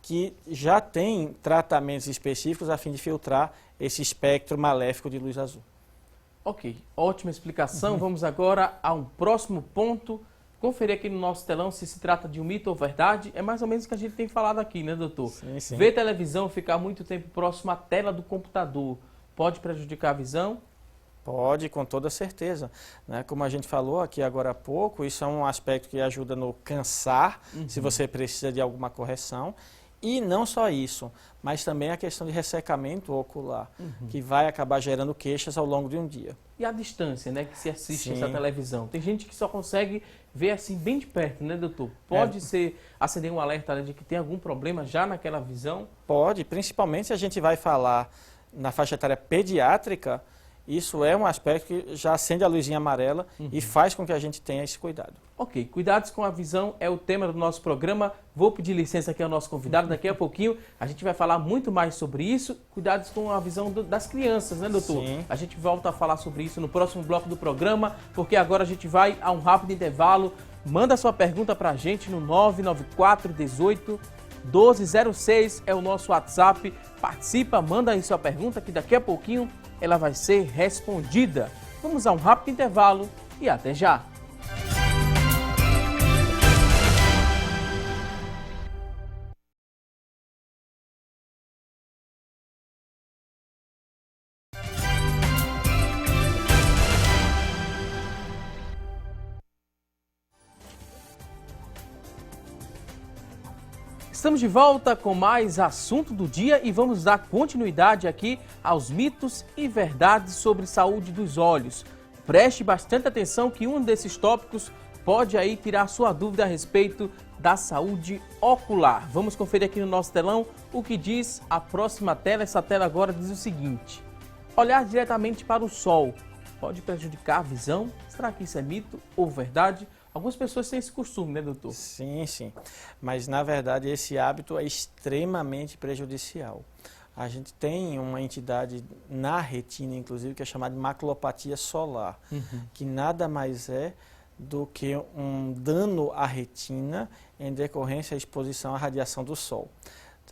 que já têm tratamentos específicos a fim de filtrar esse espectro maléfico de luz azul. Ok, ótima explicação. Vamos agora a um próximo ponto. Conferir aqui no nosso telão se trata de um mito ou verdade. É mais ou menos o que a gente tem falado aqui, né, doutor? Sim, sim. Ver televisão, ficar muito tempo próximo à tela do computador, pode prejudicar a visão? Pode, com toda certeza. Né? Como a gente falou aqui agora há pouco, isso é um aspecto que ajuda no cansar, se você precisa de alguma correção. E não só isso, mas também a questão de ressecamento ocular, que vai acabar gerando queixas ao longo de um dia. E a distância, né, que se assiste Sim. essa televisão? Tem gente que só consegue ver assim bem de perto, né, doutor? Pode ser acender um alerta de que tem algum problema já naquela visão? Pode, principalmente se a gente vai falar na faixa etária pediátrica, isso é um aspecto que já acende a luzinha amarela e faz com que a gente tenha esse cuidado. Ok, cuidados com a visão é o tema do nosso programa. Vou pedir licença aqui ao nosso convidado. Daqui a pouquinho a gente vai falar muito mais sobre isso. Cuidados com a visão das crianças, né, doutor? Sim. A gente volta a falar sobre isso no próximo bloco do programa, porque agora a gente vai a um rápido intervalo. Manda sua pergunta pra gente no 994 18 1206, é o nosso WhatsApp. Participa, manda aí sua pergunta que daqui a pouquinho ela vai ser respondida. Vamos a um rápido intervalo e até já! Estamos de volta com mais assunto do dia e vamos dar continuidade aqui aos mitos e verdades sobre saúde dos olhos. Preste bastante atenção que um desses tópicos pode aí tirar sua dúvida a respeito da saúde ocular. Vamos conferir aqui no nosso telão o que diz a próxima tela. Essa tela agora diz o seguinte: olhar diretamente para o sol pode prejudicar a visão? Será que isso é mito ou verdade? Algumas pessoas têm esse costume, né, doutor? Sim, sim. Mas, na verdade, esse hábito é extremamente prejudicial. A gente tem uma entidade na retina, inclusive, que é chamada de maculopatia solar, que nada mais é do que um dano à retina em decorrência da exposição à radiação do sol.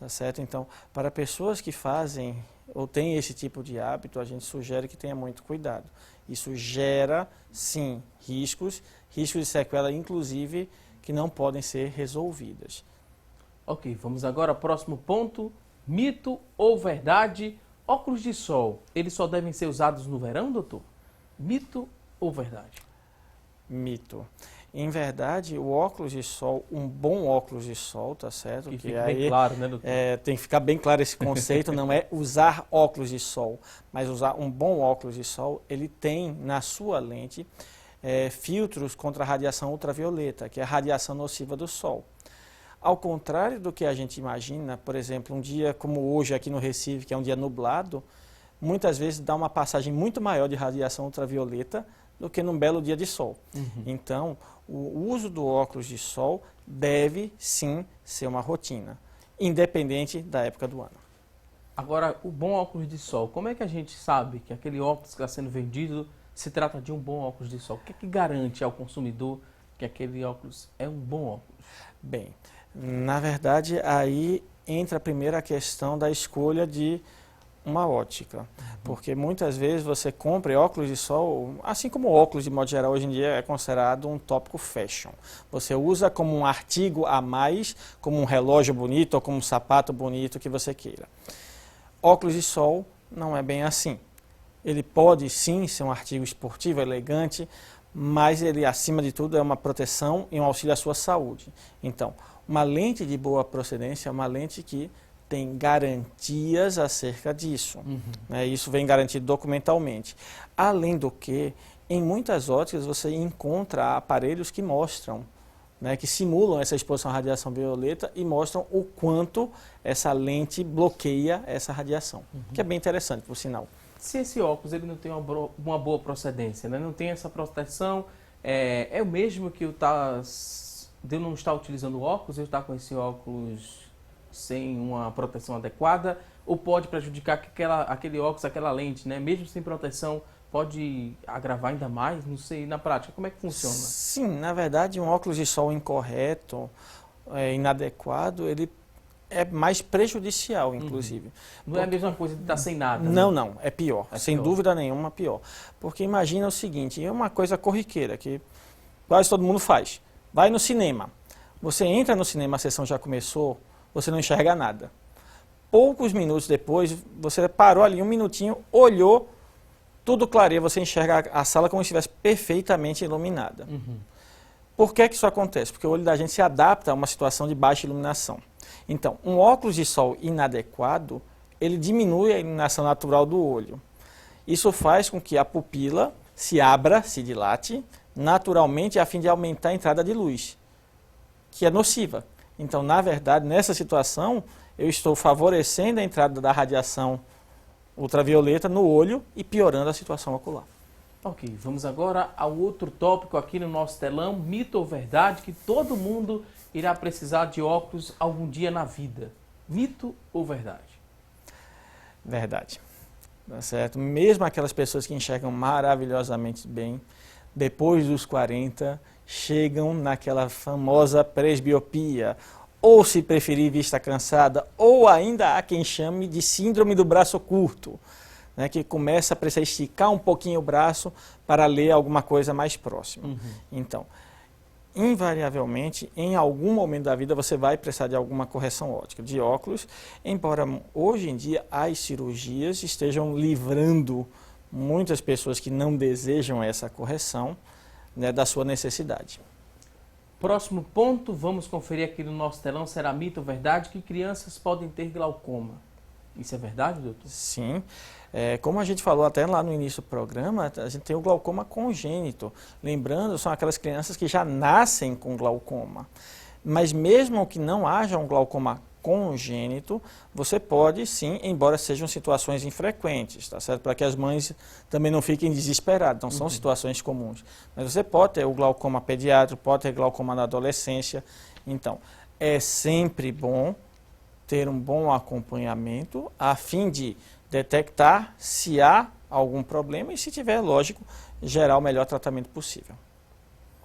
tá certo? Então, para pessoas que fazem ou têm esse tipo de hábito, a gente sugere que tenha muito cuidado. Isso gera, sim, riscos de sequela, inclusive, que não podem ser resolvidas. Ok, vamos agora ao próximo ponto. Mito ou verdade? Óculos de sol, eles só devem ser usados no verão, doutor? Mito ou verdade? Mito. Em verdade, o óculos de sol, um bom óculos de sol, tá certo? Que Que fica aí, bem claro, né, doutor? tem que ficar bem claro esse conceito, não é usar óculos de sol, mas usar um bom óculos de sol, ele tem na sua lente filtros contra a radiação ultravioleta, que é a radiação nociva do sol. Ao contrário do que a gente imagina, por exemplo, um dia como hoje aqui no Recife, que é um dia nublado, muitas vezes dá uma passagem muito maior de radiação ultravioleta do que num belo dia de sol. Então, o uso do óculos de sol deve sim ser uma rotina, independente da época do ano. Agora, o bom óculos de sol, como é que a gente sabe que aquele óculos que está sendo vendido se trata de um bom óculos de sol? O que é que garante ao consumidor que aquele óculos é um bom óculos? Bem, na verdade, aí entra primeiro a questão da escolha de uma ótica, porque muitas vezes você compra óculos de sol, assim como óculos de modo geral hoje em dia é considerado um tópico fashion. Você usa como um artigo a mais, como um relógio bonito ou como um sapato bonito que você queira. Óculos de sol não é bem assim. Ele pode sim ser um artigo esportivo, elegante, mas ele acima de tudo é uma proteção e um auxílio à sua saúde. Então, uma lente de boa procedência é uma lente que tem garantias acerca disso. Né? Isso vem garantido documentalmente. Além do que, em muitas óticas você encontra aparelhos que mostram, né, que simulam essa exposição à radiação violeta e mostram o quanto essa lente bloqueia essa radiação, que é bem interessante, por sinal. Se esse óculos ele não tem uma boa procedência, né? Não tem essa proteção, é o mesmo que de eu não estar utilizando o óculos, eu estar com esse óculos sem uma proteção adequada, ou pode prejudicar aquele óculos, aquela lente, né? Mesmo sem proteção, pode agravar ainda mais? Não sei, na prática, como é que funciona? Sim, na verdade, um óculos de sol incorreto, inadequado, ele é mais prejudicial, inclusive. Não é a mesma coisa de estar sem nada, Não, né? não, é pior. É Sem pior. dúvida nenhuma, pior. Porque imagina o seguinte, é uma coisa corriqueira, que quase todo mundo faz. Vai no cinema. Você entra no cinema, a sessão já começou, você não enxerga nada. Poucos minutos depois, você parou ali um minutinho, olhou, tudo clareia, você enxerga a sala como se estivesse perfeitamente iluminada. Por que isso acontece? Porque o olho da gente se adapta a uma situação de baixa iluminação. Então, um óculos de sol inadequado, ele diminui a iluminação natural do olho. Isso faz com que a pupila se abra, se dilate, naturalmente a fim de aumentar a entrada de luz, que é nociva. Então, na verdade, nessa situação, eu estou favorecendo a entrada da radiação ultravioleta no olho e piorando a situação ocular. Ok, vamos agora ao outro tópico aqui no nosso telão, mito ou verdade, que todo mundo irá precisar de óculos algum dia na vida. Mito ou verdade? Verdade. Tá certo? Mesmo aquelas pessoas que enxergam maravilhosamente bem, depois dos 40, chegam naquela famosa presbiopia, ou se preferir vista cansada, ou ainda há quem chame de síndrome do braço curto, né, que começa a precisar esticar um pouquinho o braço para ler alguma coisa mais próxima. Então, invariavelmente, em algum momento da vida, você vai precisar de alguma correção óptica, de óculos, embora hoje em dia as cirurgias estejam livrando muitas pessoas que não desejam essa correção, né, da sua necessidade. Próximo ponto, vamos conferir aqui no nosso telão, será mito ou verdade que crianças podem ter glaucoma? Isso é verdade, doutor? Sim. Como a gente falou até lá no início do programa, a gente tem o glaucoma congênito. Lembrando, são aquelas crianças que já nascem com glaucoma. Mas mesmo que não haja um glaucoma congênito, você pode sim, embora sejam situações infrequentes, tá certo? Para que as mães também não fiquem desesperadas, não são situações comuns. Mas você pode ter o glaucoma pediátrico, pode ter glaucoma na adolescência. Então, é sempre bom ter um bom acompanhamento a fim de detectar se há algum problema e, se tiver, lógico, gerar o melhor tratamento possível.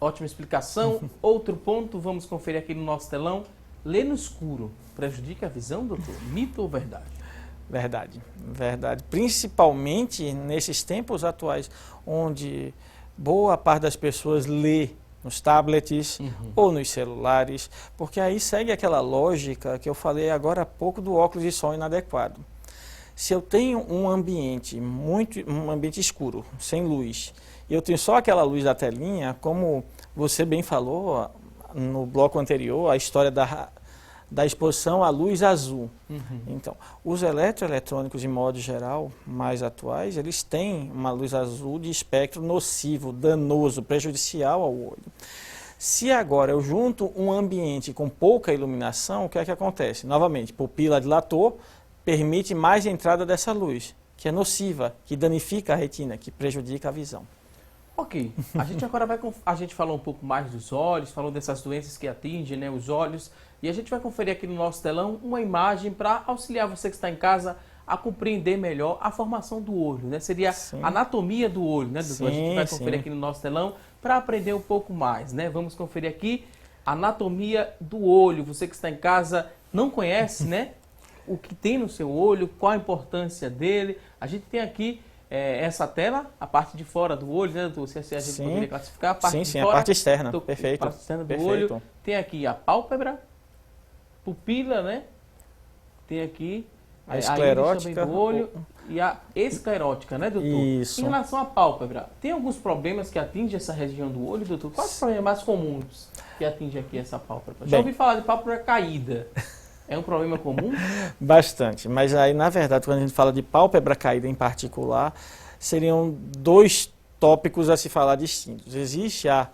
Ótima explicação. Outro ponto, vamos conferir aqui no nosso telão. ler no escuro prejudica a visão, doutor? Mito ou verdade? Verdade, verdade. Principalmente nesses tempos atuais, onde boa parte das pessoas lê nos tablets ou nos celulares, porque aí segue aquela lógica que eu falei agora há pouco do óculos de sol inadequado. Se eu tenho um ambiente escuro, sem luz, e eu tenho só aquela luz da telinha, como você bem falou no bloco anterior, a história da exposição à luz azul. Então, os eletroeletrônicos, de modo geral, mais atuais, eles têm uma luz azul de espectro nocivo, danoso, prejudicial ao olho. Se agora eu junto um ambiente com pouca iluminação, o que é que acontece? Novamente, pupila dilator permite mais entrada dessa luz, que é nociva, que danifica a retina, que prejudica a visão. Ok, a gente agora a gente falou um pouco mais dos olhos, falou dessas doenças que atingem, né, os olhos, e a gente vai conferir aqui no nosso telão uma imagem para auxiliar você que está em casa a compreender melhor a formação do olho, né? Seria a anatomia do olho, né, doutor? A gente vai conferir aqui no nosso telão para aprender um pouco mais, né? Vamos conferir aqui a anatomia do olho. Você que está em casa não conhece, né, o que tem no seu olho, qual a importância dele. A gente tem aqui essa tela, a parte de fora do olho, né, doutor? Se a gente poderia classificar a parte de fora. A parte externa, perfeito. A parte externa do olho. Tem aqui a pálpebra, pupila, né? Tem aqui a esclerótica do olho e a esclerótica, né, doutor? Isso. Em relação à pálpebra, tem alguns problemas que atingem essa região do olho, doutor? Quais os problemas mais comuns que atingem aqui essa pálpebra? Já ouvi falar de pálpebra caída. É um problema comum? Bastante, mas aí, na verdade, quando a gente fala de pálpebra caída em particular, seriam dois tópicos a se falar distintos. Existe a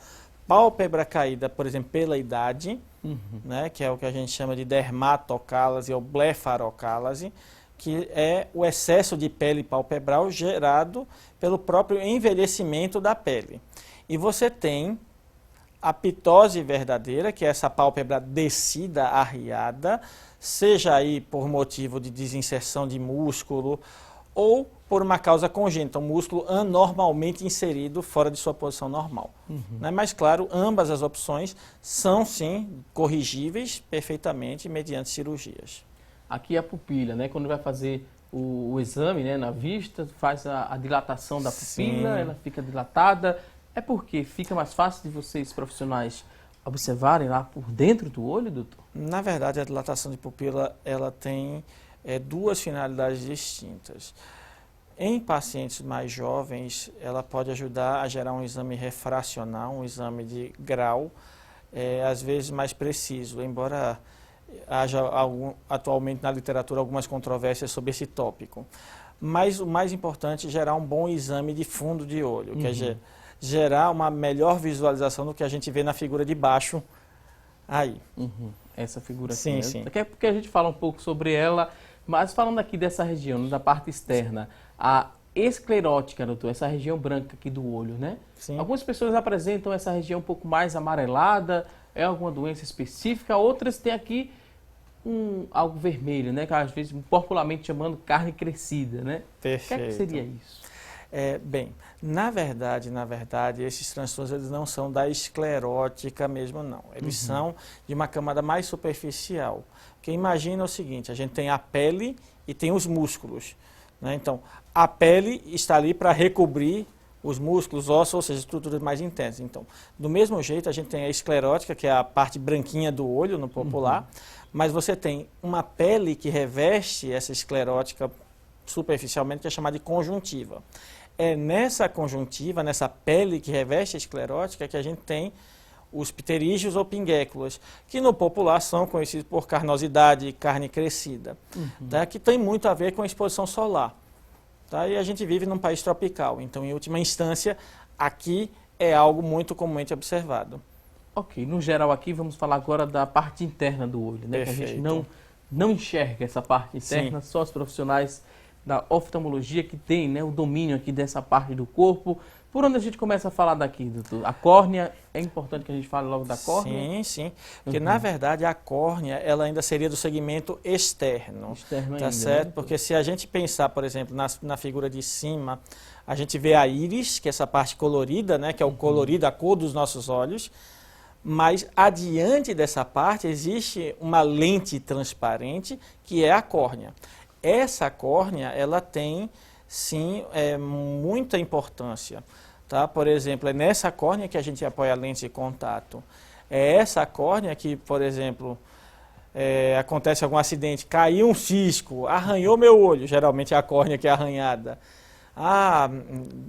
pálpebra caída, por exemplo, pela idade, né, que é o que a gente chama de dermatocálase ou blefarocálase, que é o excesso de pele palpebral gerado pelo próprio envelhecimento da pele. E você tem a pitose verdadeira, que é essa pálpebra descida, arriada, seja aí por motivo de desinserção de músculo ou por uma causa congênita, um músculo anormalmente inserido fora de sua posição normal. Né? Mas, claro, ambas as opções são, sim, corrigíveis perfeitamente mediante cirurgias. Aqui é a pupila, né? Quando vai fazer o exame, né, na vista, faz a dilatação da pupila, ela fica dilatada. É porque fica mais fácil de vocês, profissionais, observarem lá por dentro do olho, doutor? Na verdade, a dilatação de pupila ela tem duas finalidades distintas. Em pacientes mais jovens, ela pode ajudar a gerar um exame refracional, um exame de grau, às vezes mais preciso, embora haja atualmente na literatura algumas controvérsias sobre esse tópico. Mas o mais importante é gerar um bom exame de fundo de olho, que é gerar uma melhor visualização do que a gente vê na figura de baixo aí. Essa figura aqui. Sim, sim. Daqui a pouco a gente fala um pouco sobre ela, mas falando aqui dessa região, da parte externa, a esclerótica, doutor, essa região branca aqui do olho, né? Sim. Algumas pessoas apresentam essa região um pouco mais amarelada, é alguma doença específica, outras têm aqui algo vermelho, né? Que às vezes popularmente chamando carne crescida, né? Perfeito. O que seria isso? Bem, na verdade, esses transtornos eles não são da esclerótica mesmo, não. Eles são de uma camada mais superficial. Porque imagina o seguinte, a gente tem a pele e tem os músculos, né? Então, a pele está ali para recobrir os músculos, ossos, ou seja, estruturas mais intensas. Então, do mesmo jeito, a gente tem a esclerótica, que é a parte branquinha do olho, no popular, mas você tem uma pele que reveste essa esclerótica superficialmente, que é chamada de conjuntiva. É nessa conjuntiva, nessa pele que reveste a esclerótica, que a gente tem os pterígios ou pinguéculas, que no popular são conhecidos por carnosidade e carne crescida, tá? Que tem muito a ver com a exposição solar. Tá? E a gente vive num país tropical, então, em última instância, aqui é algo muito comumente observado. Ok, no geral aqui vamos falar agora da parte interna do olho, né? Perfeito. Que a gente não enxerga essa parte interna, só os profissionais da oftalmologia que tem, né, o domínio aqui dessa parte do corpo. Por onde a gente começa a falar daqui, doutor? A córnea, é importante que a gente fale logo da córnea? Sim, sim. Porque, na verdade, a córnea, ela ainda seria do segmento externo. Externo tá ainda, certo? né? Porque se a gente pensar, por exemplo, na figura de cima, a gente vê a íris, que é essa parte colorida, né? Que é o colorido, a cor dos nossos olhos. Mas adiante dessa parte existe uma lente transparente que é a córnea. Essa córnea, ela tem, sim, muita importância. Tá? Por exemplo, é nessa córnea que a gente apoia a lente de contato. É essa córnea que, por exemplo, acontece algum acidente, caiu um cisco, arranhou meu olho, geralmente é a córnea que é arranhada.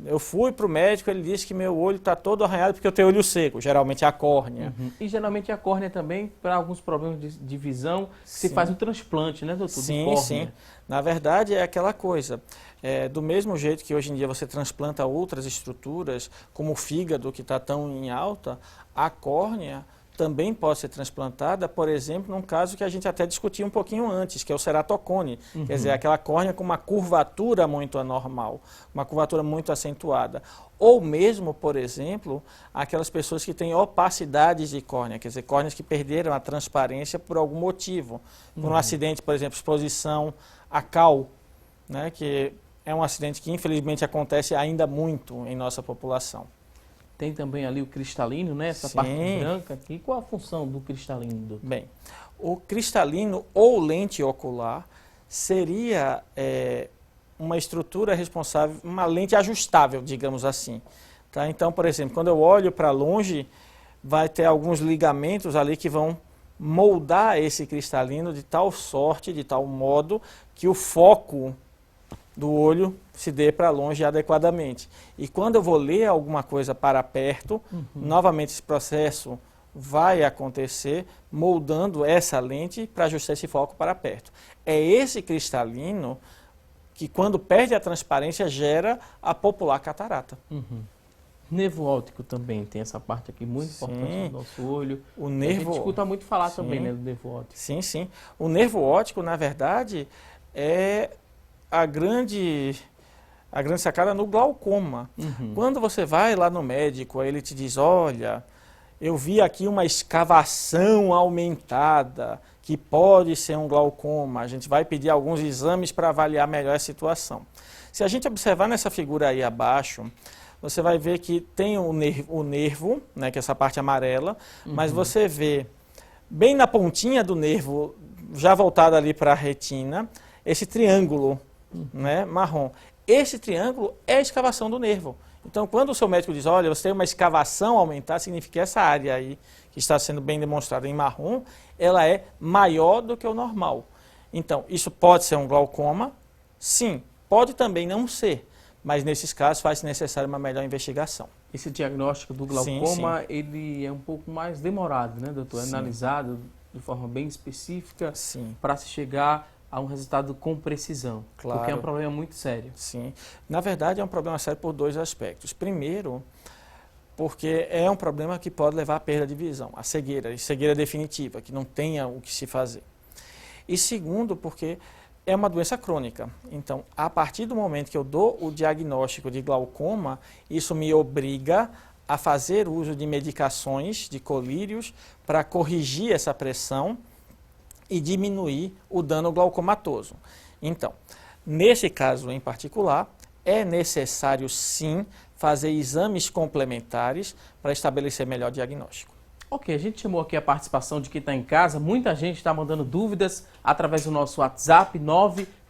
Eu fui para o médico, ele disse que meu olho está todo arranhado porque eu tenho olho seco, geralmente é a córnea. Uhum. E geralmente a córnea também, para alguns problemas de visão, se faz um transplante, né, doutor? Sim, sim. Na verdade é aquela coisa, do mesmo jeito que hoje em dia você transplanta outras estruturas, como o fígado que está tão em alta, a córnea também pode ser transplantada, por exemplo, num caso que a gente até discutiu um pouquinho antes, que é o ceratocone, quer dizer, aquela córnea com uma curvatura muito anormal, uma curvatura muito acentuada. Ou mesmo, por exemplo, aquelas pessoas que têm opacidades de córnea, quer dizer, córneas que perderam a transparência por algum motivo, por um acidente, por exemplo, exposição a cal, né, que é um acidente que infelizmente acontece ainda muito em nossa população. Tem também ali o cristalino, né? Essa parte branca aqui. Qual a função do cristalino, doutor? Bem, o cristalino ou lente ocular seria uma estrutura responsável, uma lente ajustável, digamos assim. Tá? Então, por exemplo, quando eu olho para longe, vai ter alguns ligamentos ali que vão moldar esse cristalino de tal sorte, de tal modo, que o foco do olho se dê para longe adequadamente. E quando eu vou ler alguma coisa para perto, novamente esse processo vai acontecer moldando essa lente para ajustar esse foco para perto. É esse cristalino que, quando perde a transparência, gera a popular catarata. Nervo óptico também tem essa parte aqui muito importante do nosso olho. O nervo... A gente escuta muito falar também, né, do nervo óptico. Sim, sim. O nervo óptico, na verdade, é a grande sacada no glaucoma. Quando você vai lá no médico, aí ele te diz, olha, eu vi aqui uma escavação aumentada, que pode ser um glaucoma. A gente vai pedir alguns exames para avaliar melhor a situação. Se a gente observar nessa figura aí abaixo, você vai ver que tem o nervo, né, que é essa parte amarela, mas você vê bem na pontinha do nervo, já voltado ali para a retina, esse triângulo, né, marrom. Esse triângulo é a escavação do nervo. Então, quando o seu médico diz, olha, você tem uma escavação aumentada, significa que essa área aí, que está sendo bem demonstrada em marrom, ela é maior do que o normal. Então, isso pode ser um glaucoma? Sim. Pode também não ser, mas nesses casos faz-se necessária uma melhor investigação. Esse diagnóstico do glaucoma, ele é um pouco mais demorado, né, doutor? É analisado de forma bem específica para se chegar a um resultado com precisão, porque é um problema muito sério. Sim. Na verdade, é um problema sério por dois aspectos. Primeiro, porque é um problema que pode levar à perda de visão, a cegueira definitiva, que não tenha o que se fazer. E segundo, porque é uma doença crônica. Então, a partir do momento que eu dou o diagnóstico de glaucoma, isso me obriga a fazer uso de medicações, de colírios, para corrigir essa pressão e diminuir o dano glaucomatoso. Então, nesse caso em particular, é necessário sim fazer exames complementares para estabelecer melhor diagnóstico. Ok, a gente chamou aqui a participação de quem está em casa. Muita gente está mandando dúvidas através do nosso WhatsApp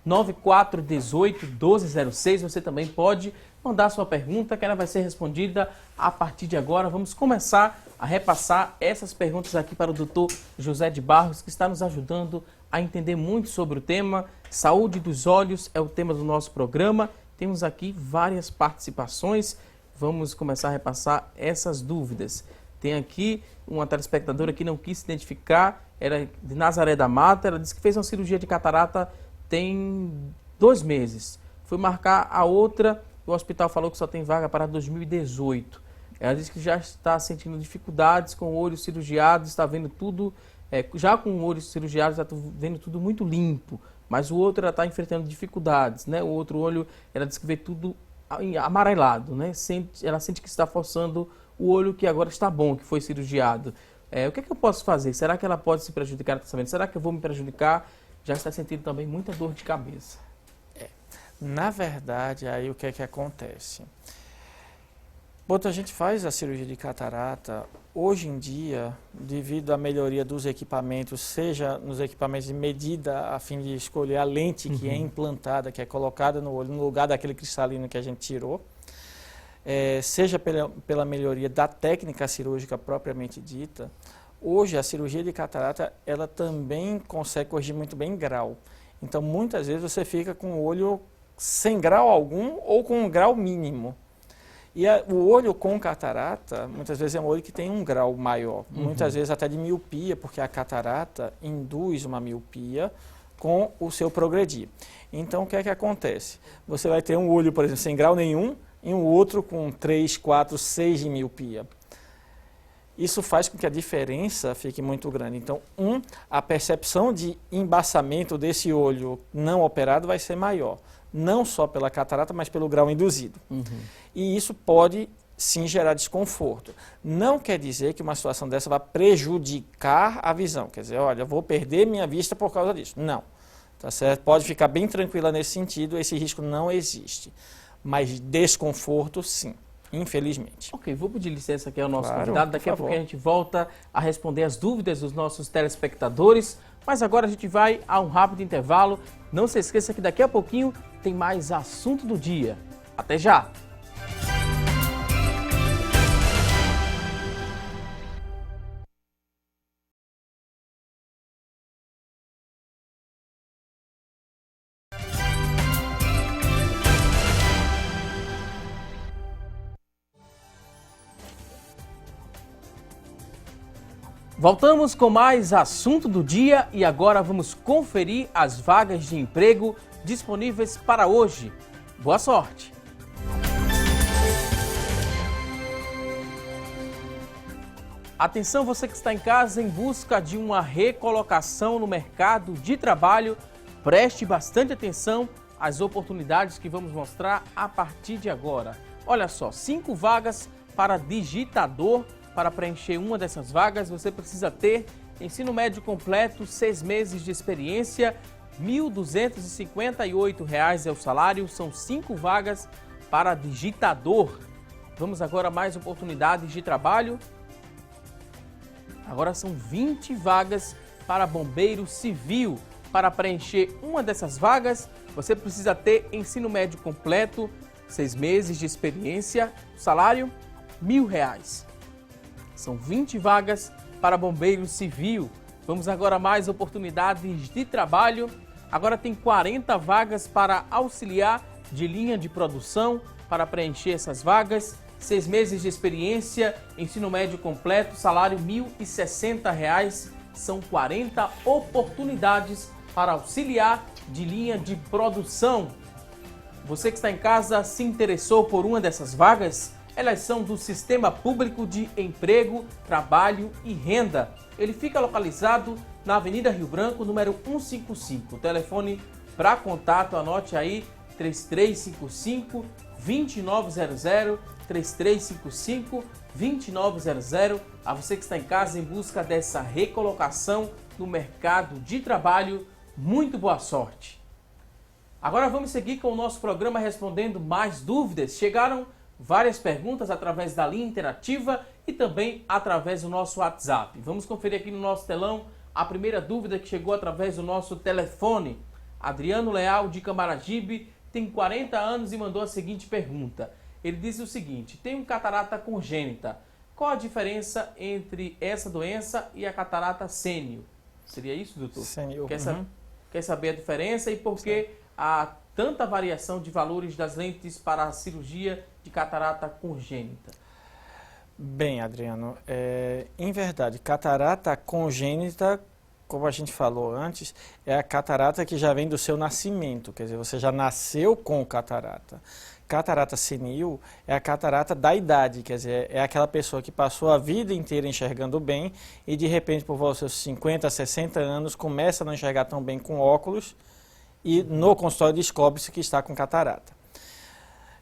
99418-1206. Você também pode mandar sua pergunta, que ela vai ser respondida a partir de agora. Vamos começar a repassar essas perguntas aqui para o Dr. José de Barros, que está nos ajudando a entender muito sobre o tema. Saúde dos olhos é o tema do nosso programa. Temos aqui várias participações. Vamos começar a repassar essas dúvidas. Tem aqui uma telespectadora que não quis se identificar, era de Nazaré da Mata. Ela disse que fez uma cirurgia de catarata tem 2 meses. Foi marcar a outra, o hospital falou que só tem vaga para 2018. Ela disse que já está sentindo dificuldades com o olho cirurgiado, está vendo tudo, já com o olho cirurgiado, está vendo tudo muito limpo, mas o outro ela está enfrentando dificuldades, né? O outro olho, ela disse que vê tudo amarelado, né? Ela sente que está forçando o olho que agora está bom, que foi cirurgiado. O que é que eu posso fazer? Será que ela pode se prejudicar? Será que eu vou me prejudicar? Já está sentindo também muita dor de cabeça. Na verdade, aí o que é que acontece? Bota, a gente faz a cirurgia de catarata, hoje em dia, devido à melhoria dos equipamentos, seja nos equipamentos de medida, a fim de escolher a lente que é implantada, que é colocada no olho, no lugar daquele cristalino que a gente tirou, seja pela melhoria da técnica cirúrgica propriamente dita, hoje a cirurgia de catarata, ela também consegue corrigir muito bem grau. Então, muitas vezes você fica com o olho sem grau algum ou com um grau mínimo. E o olho com catarata, muitas vezes é um olho que tem um grau maior, muitas vezes até de miopia, porque a catarata induz uma miopia com o seu progredir. Então, o que é que acontece? Você vai ter um olho, por exemplo, sem grau nenhum e um outro com 3, 4, 6 de miopia. Isso faz com que a diferença fique muito grande. Então, a percepção de embaçamento desse olho não operado vai ser maior. Não só pela catarata, mas pelo grau induzido. E isso pode, sim, gerar desconforto. Não quer dizer que uma situação dessa vai prejudicar a visão. Quer dizer, olha, eu vou perder minha vista por causa disso. Não. Tá certo? Pode ficar bem tranquila nesse sentido, esse risco não existe. Mas desconforto, sim, infelizmente. Ok, vou pedir licença aqui ao nosso convidado. Daqui a pouco a gente volta a responder as dúvidas dos nossos telespectadores. Mas agora a gente vai a um rápido intervalo. Não se esqueça que daqui a pouquinho tem mais assunto do dia. Até já! Voltamos com mais assunto do dia e agora vamos conferir as vagas de emprego disponíveis para hoje. Boa sorte! Atenção, você que está em casa em busca de uma recolocação no mercado de trabalho, preste bastante atenção às oportunidades que vamos mostrar a partir de agora. Olha só, 5 vagas para digitador. Para preencher uma dessas vagas, você precisa ter ensino médio completo, 6 meses de experiência, R$ 1.258 é o salário, são 5 vagas para digitador. Vamos agora a mais oportunidades de trabalho. Agora são 20 vagas para bombeiro civil. Para preencher uma dessas vagas, você precisa ter ensino médio completo, 6 meses de experiência, salário R$ 1.000. São 20 vagas para bombeiro civil. Vamos agora a mais oportunidades de trabalho. Agora tem 40 vagas para auxiliar de linha de produção. Para preencher essas vagas, 6 meses de experiência, ensino médio completo, salário R$ 1.060. São 40 oportunidades para auxiliar de linha de produção. Você que está em casa se interessou por uma dessas vagas? Elas são do Sistema Público de Emprego, Trabalho e Renda. Ele fica localizado na Avenida Rio Branco, número 155. O telefone para contato, anote aí, 3355-2900, 3355-2900. A você que está em casa em busca dessa recolocação no mercado de trabalho, muito boa sorte. Agora vamos seguir com o nosso programa respondendo mais dúvidas. Chegaram várias perguntas através da linha interativa e também através do nosso WhatsApp. Vamos conferir aqui no nosso telão a primeira dúvida que chegou através do nosso telefone. Adriano Leal, de Camaragibe, tem 40 anos e mandou a seguinte pergunta. Ele diz o seguinte: tenho catarata congênita. Qual a diferença entre essa doença e a catarata sênio? Seria isso, doutor? Sênio. Quer saber a diferença e por que há tanta variação de valores das lentes para a cirurgia de catarata congênita? Bem, Adriano, em verdade, catarata congênita, como a gente falou antes, é a catarata que já vem do seu nascimento, quer dizer, você já nasceu com catarata. Catarata senil é a catarata da idade, quer dizer, é aquela pessoa que passou a vida inteira enxergando bem e de repente, por volta dos seus 50, 60 anos, começa a não enxergar tão bem com óculos e no consultório descobre-se que está com catarata.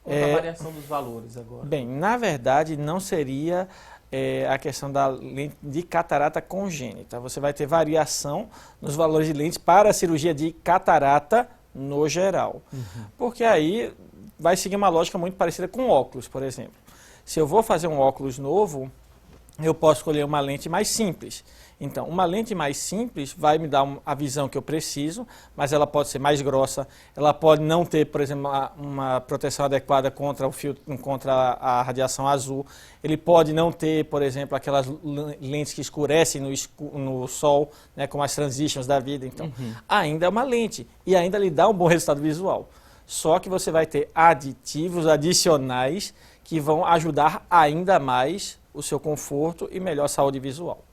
Qual a variação dos valores agora? Bem, na verdade, não seria a questão da lente de catarata congênita. Você vai ter variação nos valores de lentes para a cirurgia de catarata no geral. Porque aí vai seguir uma lógica muito parecida com óculos, por exemplo. Se eu vou fazer um óculos novo, eu posso escolher uma lente mais simples. Então, uma lente mais simples vai me dar a visão que eu preciso, mas ela pode ser mais grossa, ela pode não ter, por exemplo, uma proteção adequada contra o filtro, contra a radiação azul. Ele pode não ter, por exemplo, aquelas lentes que escurecem no sol, né, como as transitions da vida. Então, ainda é uma lente e ainda lhe dá um bom resultado visual. Só que você vai ter aditivos adicionais que vão ajudar ainda mais o seu conforto e melhor saúde visual.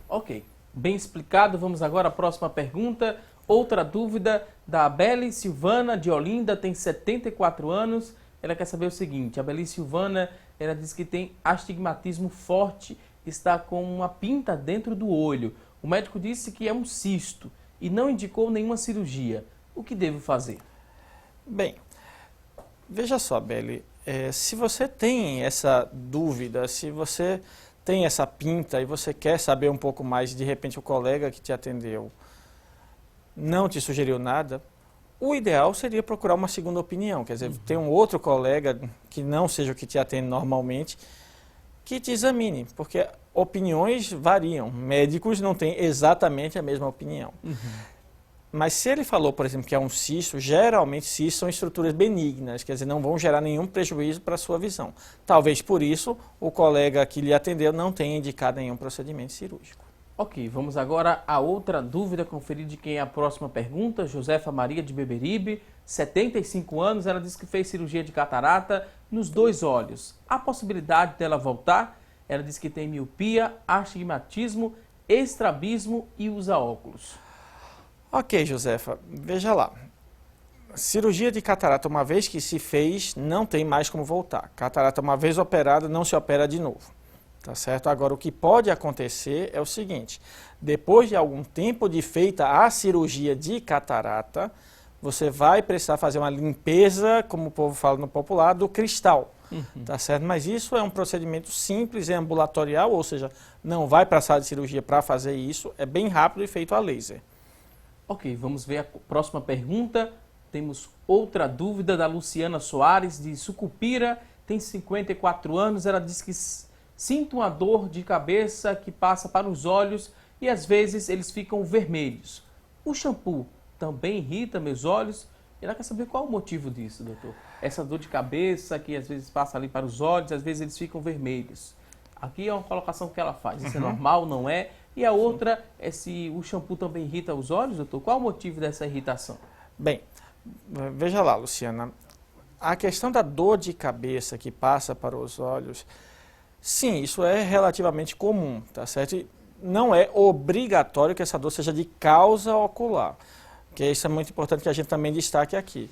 Ok, bem explicado. Vamos agora à próxima pergunta. Outra dúvida da Beli Silvana de Olinda, tem 74 anos. Ela quer saber o seguinte: a Beli Silvana, ela diz que tem astigmatismo forte, está com uma pinta dentro do olho. O médico disse que é um cisto e não indicou nenhuma cirurgia. O que devo fazer? Bem, veja só, Beli, se você tem essa dúvida, se você tem essa pinta e você quer saber um pouco mais, de repente o colega que te atendeu não te sugeriu nada, o ideal seria procurar uma segunda opinião. Quer dizer, ter um outro colega que não seja o que te atende normalmente, que te examine, porque opiniões variam. Médicos não têm exatamente a mesma opinião. Mas se ele falou, por exemplo, que é um cisto, geralmente cistos são estruturas benignas, quer dizer, não vão gerar nenhum prejuízo para a sua visão. Talvez por isso o colega que lhe atendeu não tenha indicado nenhum procedimento cirúrgico. Ok, vamos agora a outra dúvida, conferir de quem é a próxima pergunta. Josefa Maria de Beberibe, 75 anos, ela disse que fez cirurgia de catarata nos 2 olhos. Há possibilidade dela voltar? Ela disse que tem miopia, astigmatismo, estrabismo e usa óculos. Ok, Josefa, veja lá. Cirurgia de catarata, uma vez que se fez, não tem mais como voltar. Catarata, uma vez operada, não se opera de novo. Tá certo? Agora, o que pode acontecer é o seguinte: depois de algum tempo de feita a cirurgia de catarata, você vai precisar fazer uma limpeza, como o povo fala no popular, do cristal. Tá certo? Mas isso é um procedimento simples e ambulatorial, ou seja, não vai para a sala de cirurgia para fazer isso, é bem rápido e feito a laser. Ok, vamos ver a próxima pergunta. Temos outra dúvida da Luciana Soares, de Sucupira, tem 54 anos. Ela diz que sinto uma dor de cabeça que passa para os olhos e às vezes eles ficam vermelhos. O shampoo também irrita meus olhos. Ela quer saber qual o motivo disso, doutor. Essa dor de cabeça que às vezes passa ali para os olhos, às vezes eles ficam vermelhos. Aqui é uma colocação que ela faz. Isso é normal, não é? E a outra é se o shampoo também irrita os olhos, doutor. Qual o motivo dessa irritação? Bem, veja lá, Luciana. A questão da dor de cabeça que passa para os olhos, sim, isso é relativamente comum, tá certo? E não é obrigatório que essa dor seja de causa ocular, que isso é muito importante que a gente também destaque aqui.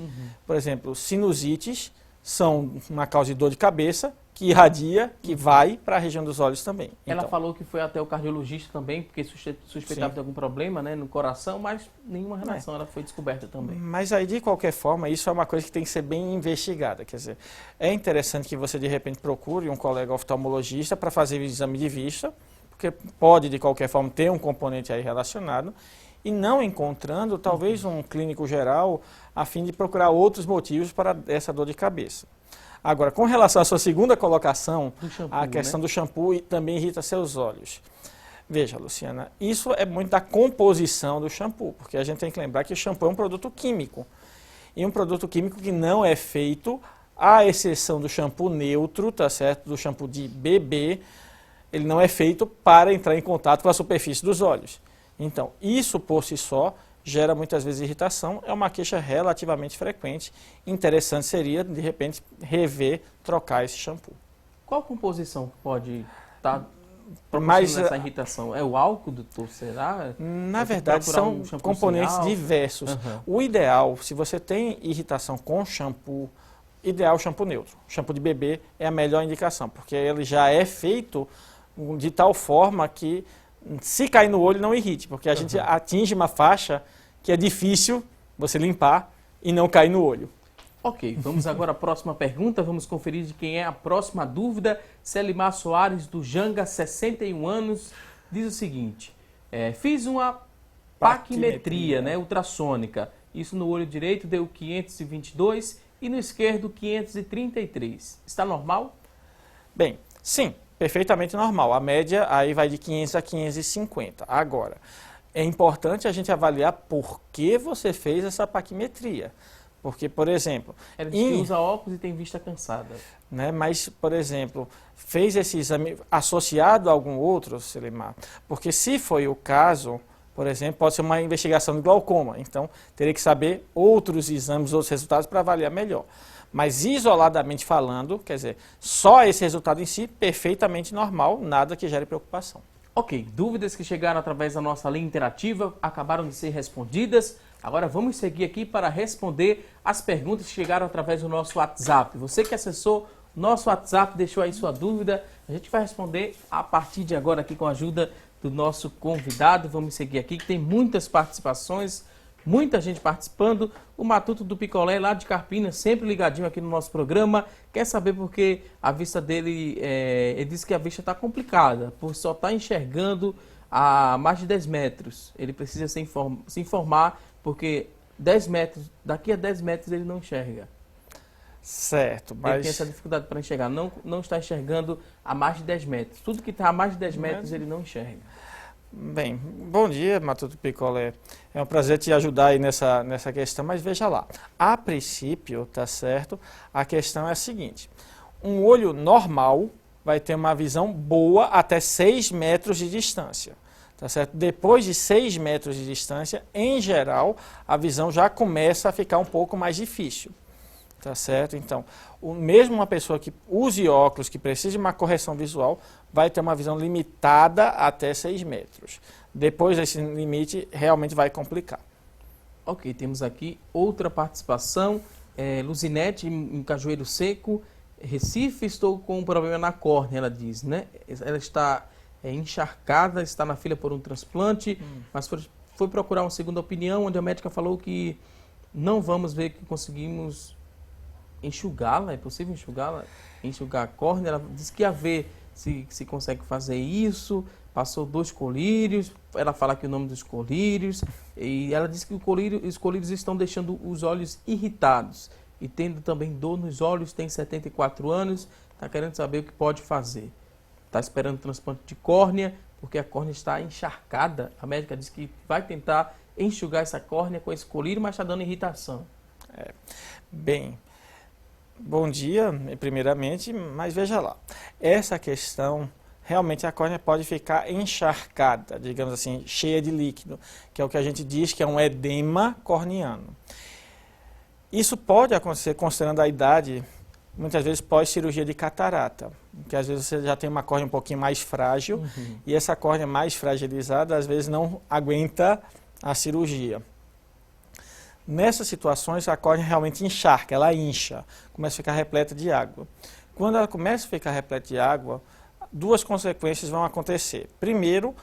Por exemplo, sinusites são uma causa de dor de cabeça, que irradia, que vai para a região dos olhos também. Ela falou que foi até o cardiologista também, porque suspeitava de algum problema, né, no coração, mas nenhuma relação ela foi descoberta também. Mas aí, de qualquer forma, isso é uma coisa que tem que ser bem investigada. Quer dizer, é interessante que você, de repente, procure um colega oftalmologista para fazer o exame de vista, porque pode, de qualquer forma, ter um componente aí relacionado, e não encontrando, talvez um clínico geral, a fim de procurar outros motivos para essa dor de cabeça. Agora, com relação à sua segunda colocação, a questão do shampoo também irrita seus olhos. Veja, Luciana, isso é muito da composição do shampoo, porque a gente tem que lembrar que o shampoo é um produto químico. E um produto químico que não é feito, à exceção do shampoo neutro, tá certo? Do shampoo de bebê, ele não é feito para entrar em contato com a superfície dos olhos. Então, isso por si só gera muitas vezes irritação, é uma queixa relativamente frequente. Interessante seria, de repente, rever, trocar esse shampoo. Qual composição pode estar proporcionando essa irritação? É o álcool, doutor? Será? Na verdade, são componentes diversos. O ideal, se você tem irritação com shampoo, ideal shampoo neutro. Shampoo de bebê é a melhor indicação, porque ele já é feito de tal forma que se cair no olho não irrite, porque a gente atinge uma faixa que é difícil você limpar e não cair no olho. Ok, vamos agora à próxima pergunta, vamos conferir de quem é a próxima dúvida. Celimar Soares, do Janga, 61 anos, diz o seguinte: fiz uma paquimetria, né, ultrassônica, isso no olho direito deu 522 e no esquerdo 533, está normal? Bem, sim, perfeitamente normal. A média aí vai de 500 a 550. Agora, é importante a gente avaliar por que você fez essa paquimetria. Porque, por exemplo... Ela diz que usa óculos e tem vista cansada. Né, mas, por exemplo, fez esse exame associado a algum outro, Selimar? Porque se foi o caso, por exemplo, pode ser uma investigação de glaucoma. Então, teria que saber outros exames, outros resultados para avaliar melhor. Mas, isoladamente falando, quer dizer, só esse resultado em si, perfeitamente normal, nada que gere preocupação. Ok, dúvidas que chegaram através da nossa linha interativa acabaram de ser respondidas. Agora vamos seguir aqui para responder as perguntas que chegaram através do nosso WhatsApp. Você que acessou nosso WhatsApp, deixou aí sua dúvida, a gente vai responder a partir de agora aqui com a ajuda do nosso convidado. Vamos seguir aqui, que tem muitas participações, muita gente participando. O Matuto do Picolé, lá de Carpina, sempre ligadinho aqui no nosso programa. Quer saber porque a vista dele, ele disse que a vista está complicada, por só estar enxergando a mais de 10 metros. Ele precisa se informar, porque 10 metros, daqui a 10 metros ele não enxerga. Certo, mas... Ele tem essa dificuldade para enxergar, não está enxergando a mais de 10 metros. Tudo que está a mais de 10 metros ele não enxerga. Bem, bom dia, Matuto Picolé. É um prazer te ajudar aí nessa questão, mas veja lá. A princípio, tá certo, a questão é a seguinte. Um olho normal vai ter uma visão boa até 6 metros de distância. Tá certo? Depois de 6 metros de distância, em geral, a visão já começa a ficar um pouco mais difícil. Tá certo? Então, mesmo uma pessoa que use óculos, que precise de uma correção visual, vai ter uma visão limitada até 6 metros. Depois desse limite, realmente vai complicar. Ok, temos aqui outra participação. Luzinete, em Cajueiro Seco, Recife, estou com um problema na córnea, ela diz, né? Ela está encharcada, está na fila por um transplante, mas foi procurar uma segunda opinião, onde a médica falou que não vamos ver que conseguimos enxugá-la, é possível enxugá-la? Enxugar a córnea? Ela disse que ia ver se consegue fazer isso, passou 2 colírios, ela fala aqui o nome dos colírios, e ela disse que os colírios estão deixando os olhos irritados, e tendo também dor nos olhos, tem 74 anos, está querendo saber o que pode fazer. Está esperando transplante de córnea, porque a córnea está encharcada. A médica disse que vai tentar enxugar essa córnea com esse colírio, mas está dando irritação. Bem, bom dia, primeiramente, mas veja lá. Essa questão, realmente a córnea pode ficar encharcada, digamos assim, cheia de líquido, que é o que a gente diz que é um edema corneano. Isso pode acontecer considerando a idade, muitas vezes pós-cirurgia de catarata, porque às vezes você já tem uma córnea um pouquinho mais frágil, e essa córnea mais fragilizada às vezes não aguenta a cirurgia. Nessas situações a córnea realmente encharca, ela incha, começa a ficar repleta de água. Quando ela começa a ficar repleta de água, 2 consequências vão acontecer. Primeiro,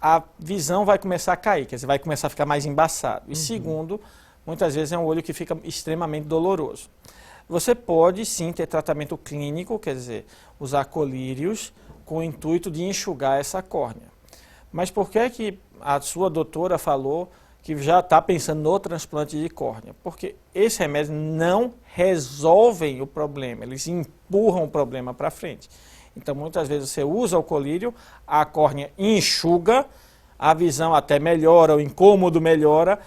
a visão vai começar a cair, quer dizer, vai começar a ficar mais embaçado. E segundo, muitas vezes é um olho que fica extremamente doloroso. Você pode sim ter tratamento clínico, quer dizer, usar colírios com o intuito de enxugar essa córnea. Mas por que a sua doutora falou que já está pensando no transplante de córnea? Porque esses remédios não resolvem o problema, eles empurram o problema para frente. Então muitas vezes você usa o colírio, a córnea enxuga, a visão até melhora, o incômodo melhora,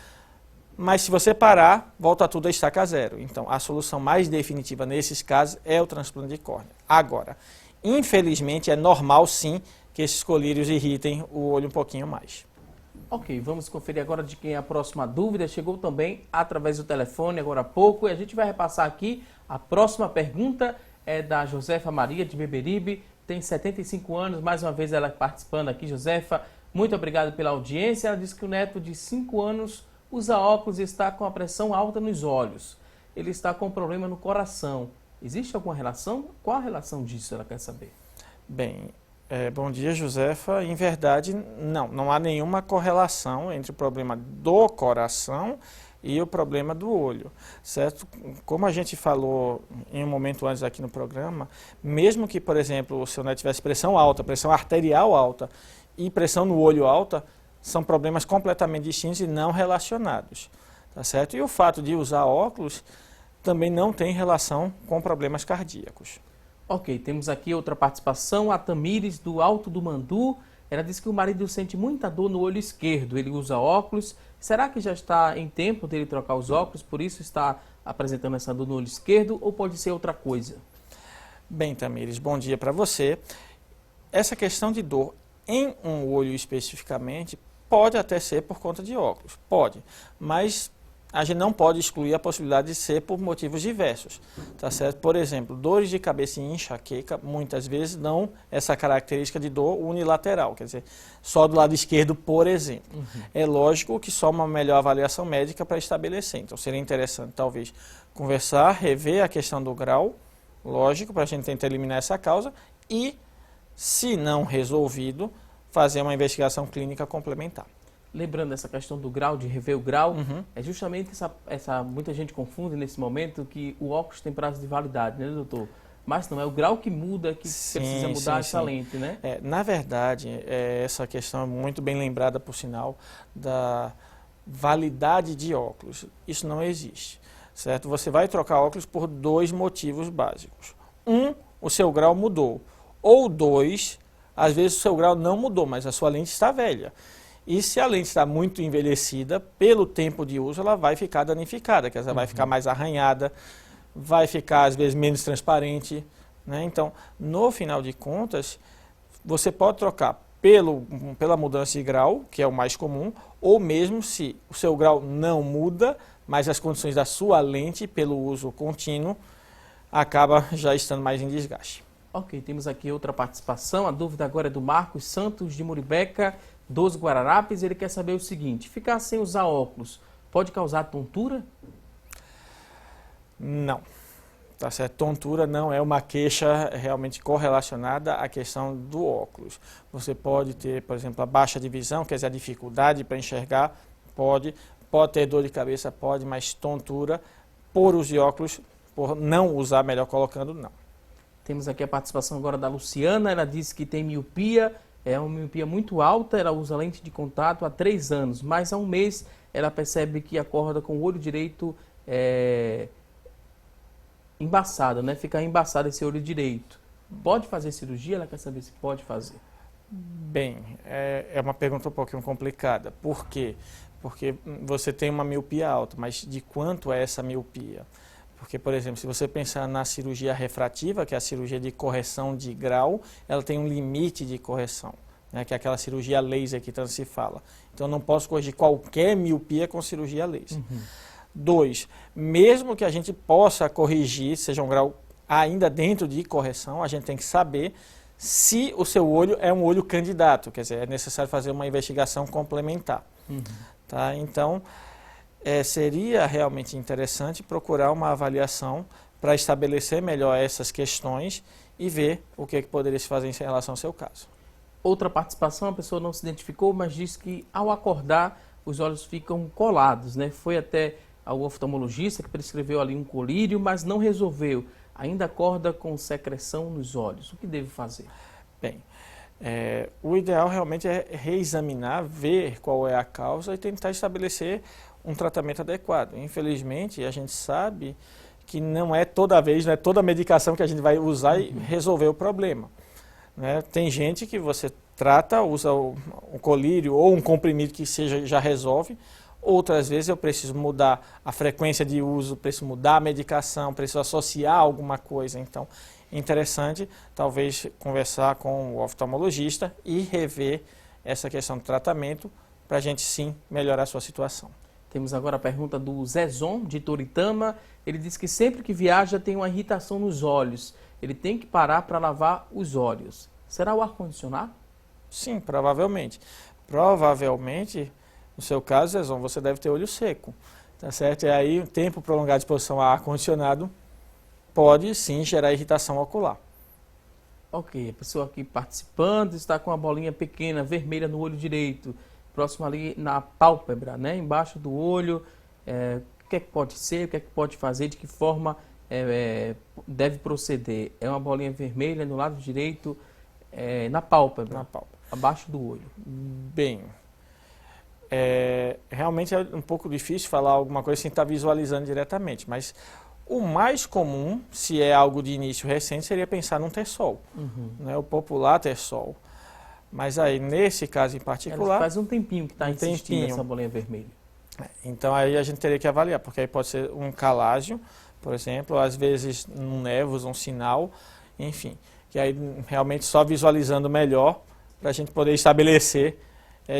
mas se você parar, volta tudo a estaca zero. Então, a solução mais definitiva nesses casos é o transplante de córnea. Agora, infelizmente, é normal sim que esses colírios irritem o olho um pouquinho mais. Ok, vamos conferir agora de quem é a próxima dúvida. Chegou também através do telefone agora há pouco, e a gente vai repassar aqui. A próxima pergunta é da Josefa Maria de Beberibe, tem 75 anos, mais uma vez ela participando aqui. Josefa, muito obrigado pela audiência. Ela disse que o neto de 5 anos usa óculos e está com a pressão alta nos olhos. Ele está com problema no coração. Existe alguma relação? Qual a relação disso, ela quer saber? Bem, bom dia, Josefa. Em verdade, não há nenhuma correlação entre o problema do coração e o problema do olho, certo? Como a gente falou em um momento antes aqui no programa, mesmo que, por exemplo, o seu neto tivesse pressão alta, pressão arterial alta e pressão no olho alta, são problemas completamente distintos e não relacionados, tá certo? E o fato de usar óculos também não tem relação com problemas cardíacos. Ok, temos aqui outra participação, a Tamires, do Alto do Mandu. Ela disse que o marido sente muita dor no olho esquerdo, ele usa óculos. Será que já está em tempo dele trocar os óculos, por isso está apresentando essa dor no olho esquerdo, ou pode ser outra coisa? Bem, Tamires, bom dia para você. Essa questão de dor em um olho especificamente pode até ser por conta de óculos, pode, mas a gente não pode excluir a possibilidade de ser por motivos diversos, tá certo? Por exemplo, dores de cabeça e enxaqueca muitas vezes dão essa característica de dor unilateral, quer dizer, só do lado esquerdo, por exemplo. É lógico que só uma melhor avaliação médica para estabelecer, então seria interessante talvez conversar, rever a questão do grau, lógico, para a gente tentar eliminar essa causa e, se não resolvido, fazer uma investigação clínica complementar. Lembrando essa questão do grau, de rever o grau, é justamente muita gente confunde nesse momento que o óculos tem prazo de validade, né, doutor? Mas não, é o grau que muda, que precisa mudar essa lente, né? Na verdade, essa questão é muito bem lembrada, por sinal, da validade de óculos. Isso não existe, certo? Você vai trocar óculos por dois motivos básicos. Um, o seu grau mudou. Ou dois, às vezes o seu grau não mudou, mas a sua lente está velha. E se a lente está muito envelhecida, pelo tempo de uso, ela vai ficar danificada, quer dizer, vai ficar mais arranhada, vai ficar, às vezes, menos transparente, né? Então, no final de contas, você pode trocar pela mudança de grau, que é o mais comum, ou mesmo se o seu grau não muda, mas as condições da sua lente, pelo uso contínuo, acaba já estando mais em desgaste. Ok, temos aqui outra participação. A dúvida agora é do Marcos Santos de Muribeca, dos Guararapes. Ele quer saber o seguinte: ficar sem usar óculos pode causar tontura? Não. Tá certo? Tontura não é uma queixa realmente correlacionada à questão do óculos. Você pode ter, por exemplo, a baixa de visão, quer dizer, a dificuldade para enxergar, pode ter dor de cabeça, pode, mas tontura por uso de óculos, por não usar, melhor colocando, não. Temos aqui a participação agora da Luciana. Ela disse que tem miopia, é uma miopia muito alta, ela usa lente de contato há 3 anos, mas há um mês ela percebe que acorda com o olho direito embaçado, né? Fica embaçado esse olho direito. Pode fazer cirurgia? Ela quer saber se pode fazer. Bem, é uma pergunta um pouquinho complicada. Por quê? Porque você tem uma miopia alta, mas de quanto é essa miopia? Porque, por exemplo, se você pensar na cirurgia refrativa, que é a cirurgia de correção de grau, ela tem um limite de correção, né, que é aquela cirurgia laser que tanto se fala. Então, eu não posso corrigir qualquer miopia com cirurgia laser. 2, mesmo que a gente possa corrigir, seja um grau ainda dentro de correção, a gente tem que saber se o seu olho é um olho candidato, quer dizer, é necessário fazer uma investigação complementar. Tá? Então, seria realmente interessante procurar uma avaliação para estabelecer melhor essas questões e ver o que poderia se fazer em relação ao seu caso. Outra participação, a pessoa não se identificou, mas disse que ao acordar os olhos ficam colados, né? Foi até ao oftalmologista que prescreveu ali um colírio, mas não resolveu. Ainda acorda com secreção nos olhos. O que deve fazer? Bem, o ideal realmente é reexaminar, ver qual é a causa e tentar estabelecer um tratamento adequado. Infelizmente, a gente sabe que não é toda vez, não é toda medicação que a gente vai usar e resolver o problema, né? Tem gente que você trata, usa um colírio ou um comprimido que já resolve. Outras vezes eu preciso mudar a frequência de uso, preciso mudar a medicação, preciso associar alguma coisa. Então, é interessante talvez conversar com o oftalmologista e rever essa questão do tratamento para a gente sim melhorar a sua situação. Temos agora a pergunta do Zezon, de Toritama. Ele diz que sempre que viaja tem uma irritação nos olhos. Ele tem que parar para lavar os olhos. Será o ar-condicionado? Sim, provavelmente. Provavelmente, no seu caso, Zezon, você deve ter olho seco. Tá certo? E aí, o tempo prolongado de exposição a ar-condicionado pode sim gerar irritação ocular. Ok, a pessoa aqui participando está com uma bolinha pequena, vermelha no olho direito, próximo ali na pálpebra, né? Embaixo do olho. O que é que pode ser, o que é que pode fazer, de que forma deve proceder? É uma bolinha vermelha no lado direito, na pálpebra, abaixo do olho. Bem, realmente é um pouco difícil falar alguma coisa sem estar visualizando diretamente, mas O mais comum, se é algo de início recente, seria pensar num Tersol, né? O popular Tersol. Mas aí, nesse caso em particular... Faz um tempinho que está insistindo essa bolinha vermelha. Então aí a gente teria que avaliar, porque aí pode ser um calásio, por exemplo, às vezes um névus, um sinal, enfim. Que aí realmente só visualizando melhor para a gente poder estabelecer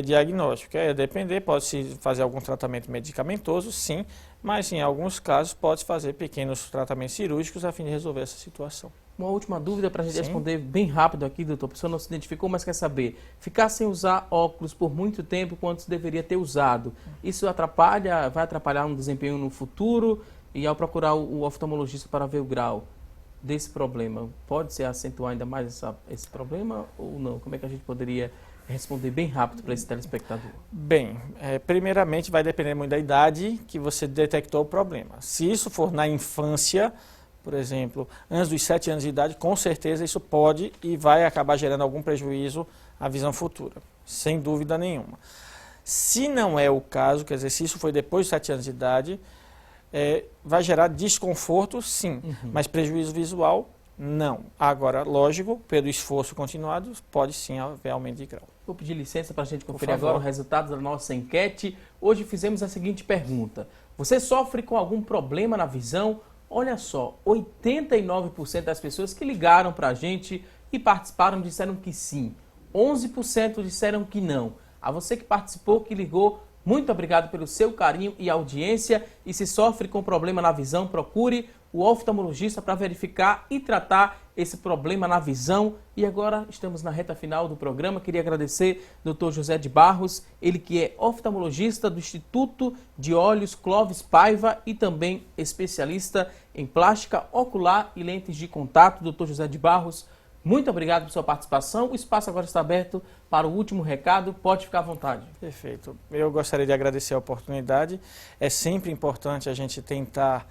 diagnóstico. É depender, pode-se fazer algum tratamento medicamentoso, sim, mas em alguns casos pode-se fazer pequenos tratamentos cirúrgicos a fim de resolver essa situação. Uma última dúvida para a gente responder bem rápido aqui, doutor. A pessoa não se identificou, mas quer saber. Ficar sem usar óculos por muito tempo quanto se deveria ter usado, isso atrapalha, vai atrapalhar um desempenho no futuro? E ao procurar o oftalmologista para ver o grau desse problema, pode se acentuar ainda mais esse problema ou não? Como é que a gente poderia responder bem rápido para esse telespectador? Bem, primeiramente vai depender muito da idade que você detectou o problema. Se isso for na infância, por exemplo, antes dos 7 anos de idade, com certeza isso pode e vai acabar gerando algum prejuízo à visão futura, sem dúvida nenhuma. Se não é o caso, quer dizer, se isso foi depois dos 7 anos de idade, vai gerar desconforto, sim, mas prejuízo visual, não. Agora, lógico, pelo esforço continuado, pode sim haver aumento de grau. Vou pedir licença para a gente conferir agora o resultado da nossa enquete. Hoje fizemos a seguinte pergunta: você sofre com algum problema na visão? Olha só, 89% das pessoas que ligaram para a gente e participaram disseram que sim. 11% disseram que não. A você que participou, que ligou, muito obrigado pelo seu carinho e audiência. E se sofre com problema na visão, procure o oftalmologista para verificar e tratar esse problema na visão. E agora estamos na reta final do programa. Queria agradecer ao Dr. José de Barros, ele que é oftalmologista do Instituto de Olhos Clóvis Paiva e também especialista em plástica ocular e lentes de contato. Dr. José de Barros, muito obrigado por sua participação. O espaço agora está aberto para o último recado. Pode ficar à vontade. Perfeito. Eu gostaria de agradecer a oportunidade. É sempre importante a gente tentar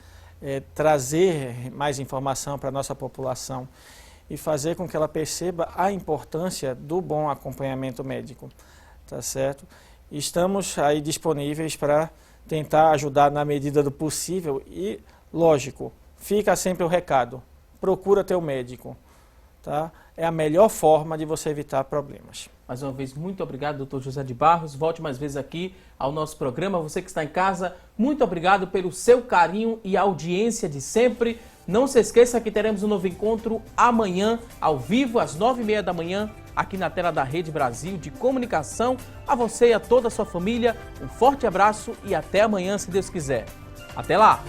trazer mais informação para a nossa população e fazer com que ela perceba a importância do bom acompanhamento médico, tá certo? Estamos aí disponíveis para tentar ajudar na medida do possível e, lógico, fica sempre o recado, procura teu médico, tá? É a melhor forma de você evitar problemas. Mais uma vez, muito obrigado, Dr. José de Barros. Volte mais vezes aqui ao nosso programa. Você que está em casa, muito obrigado pelo seu carinho e audiência de sempre. Não se esqueça que teremos um novo encontro amanhã, ao vivo, às 9h30 da manhã, aqui na tela da Rede Brasil de Comunicação. A você e a toda a sua família, um forte abraço e até amanhã, se Deus quiser. Até lá!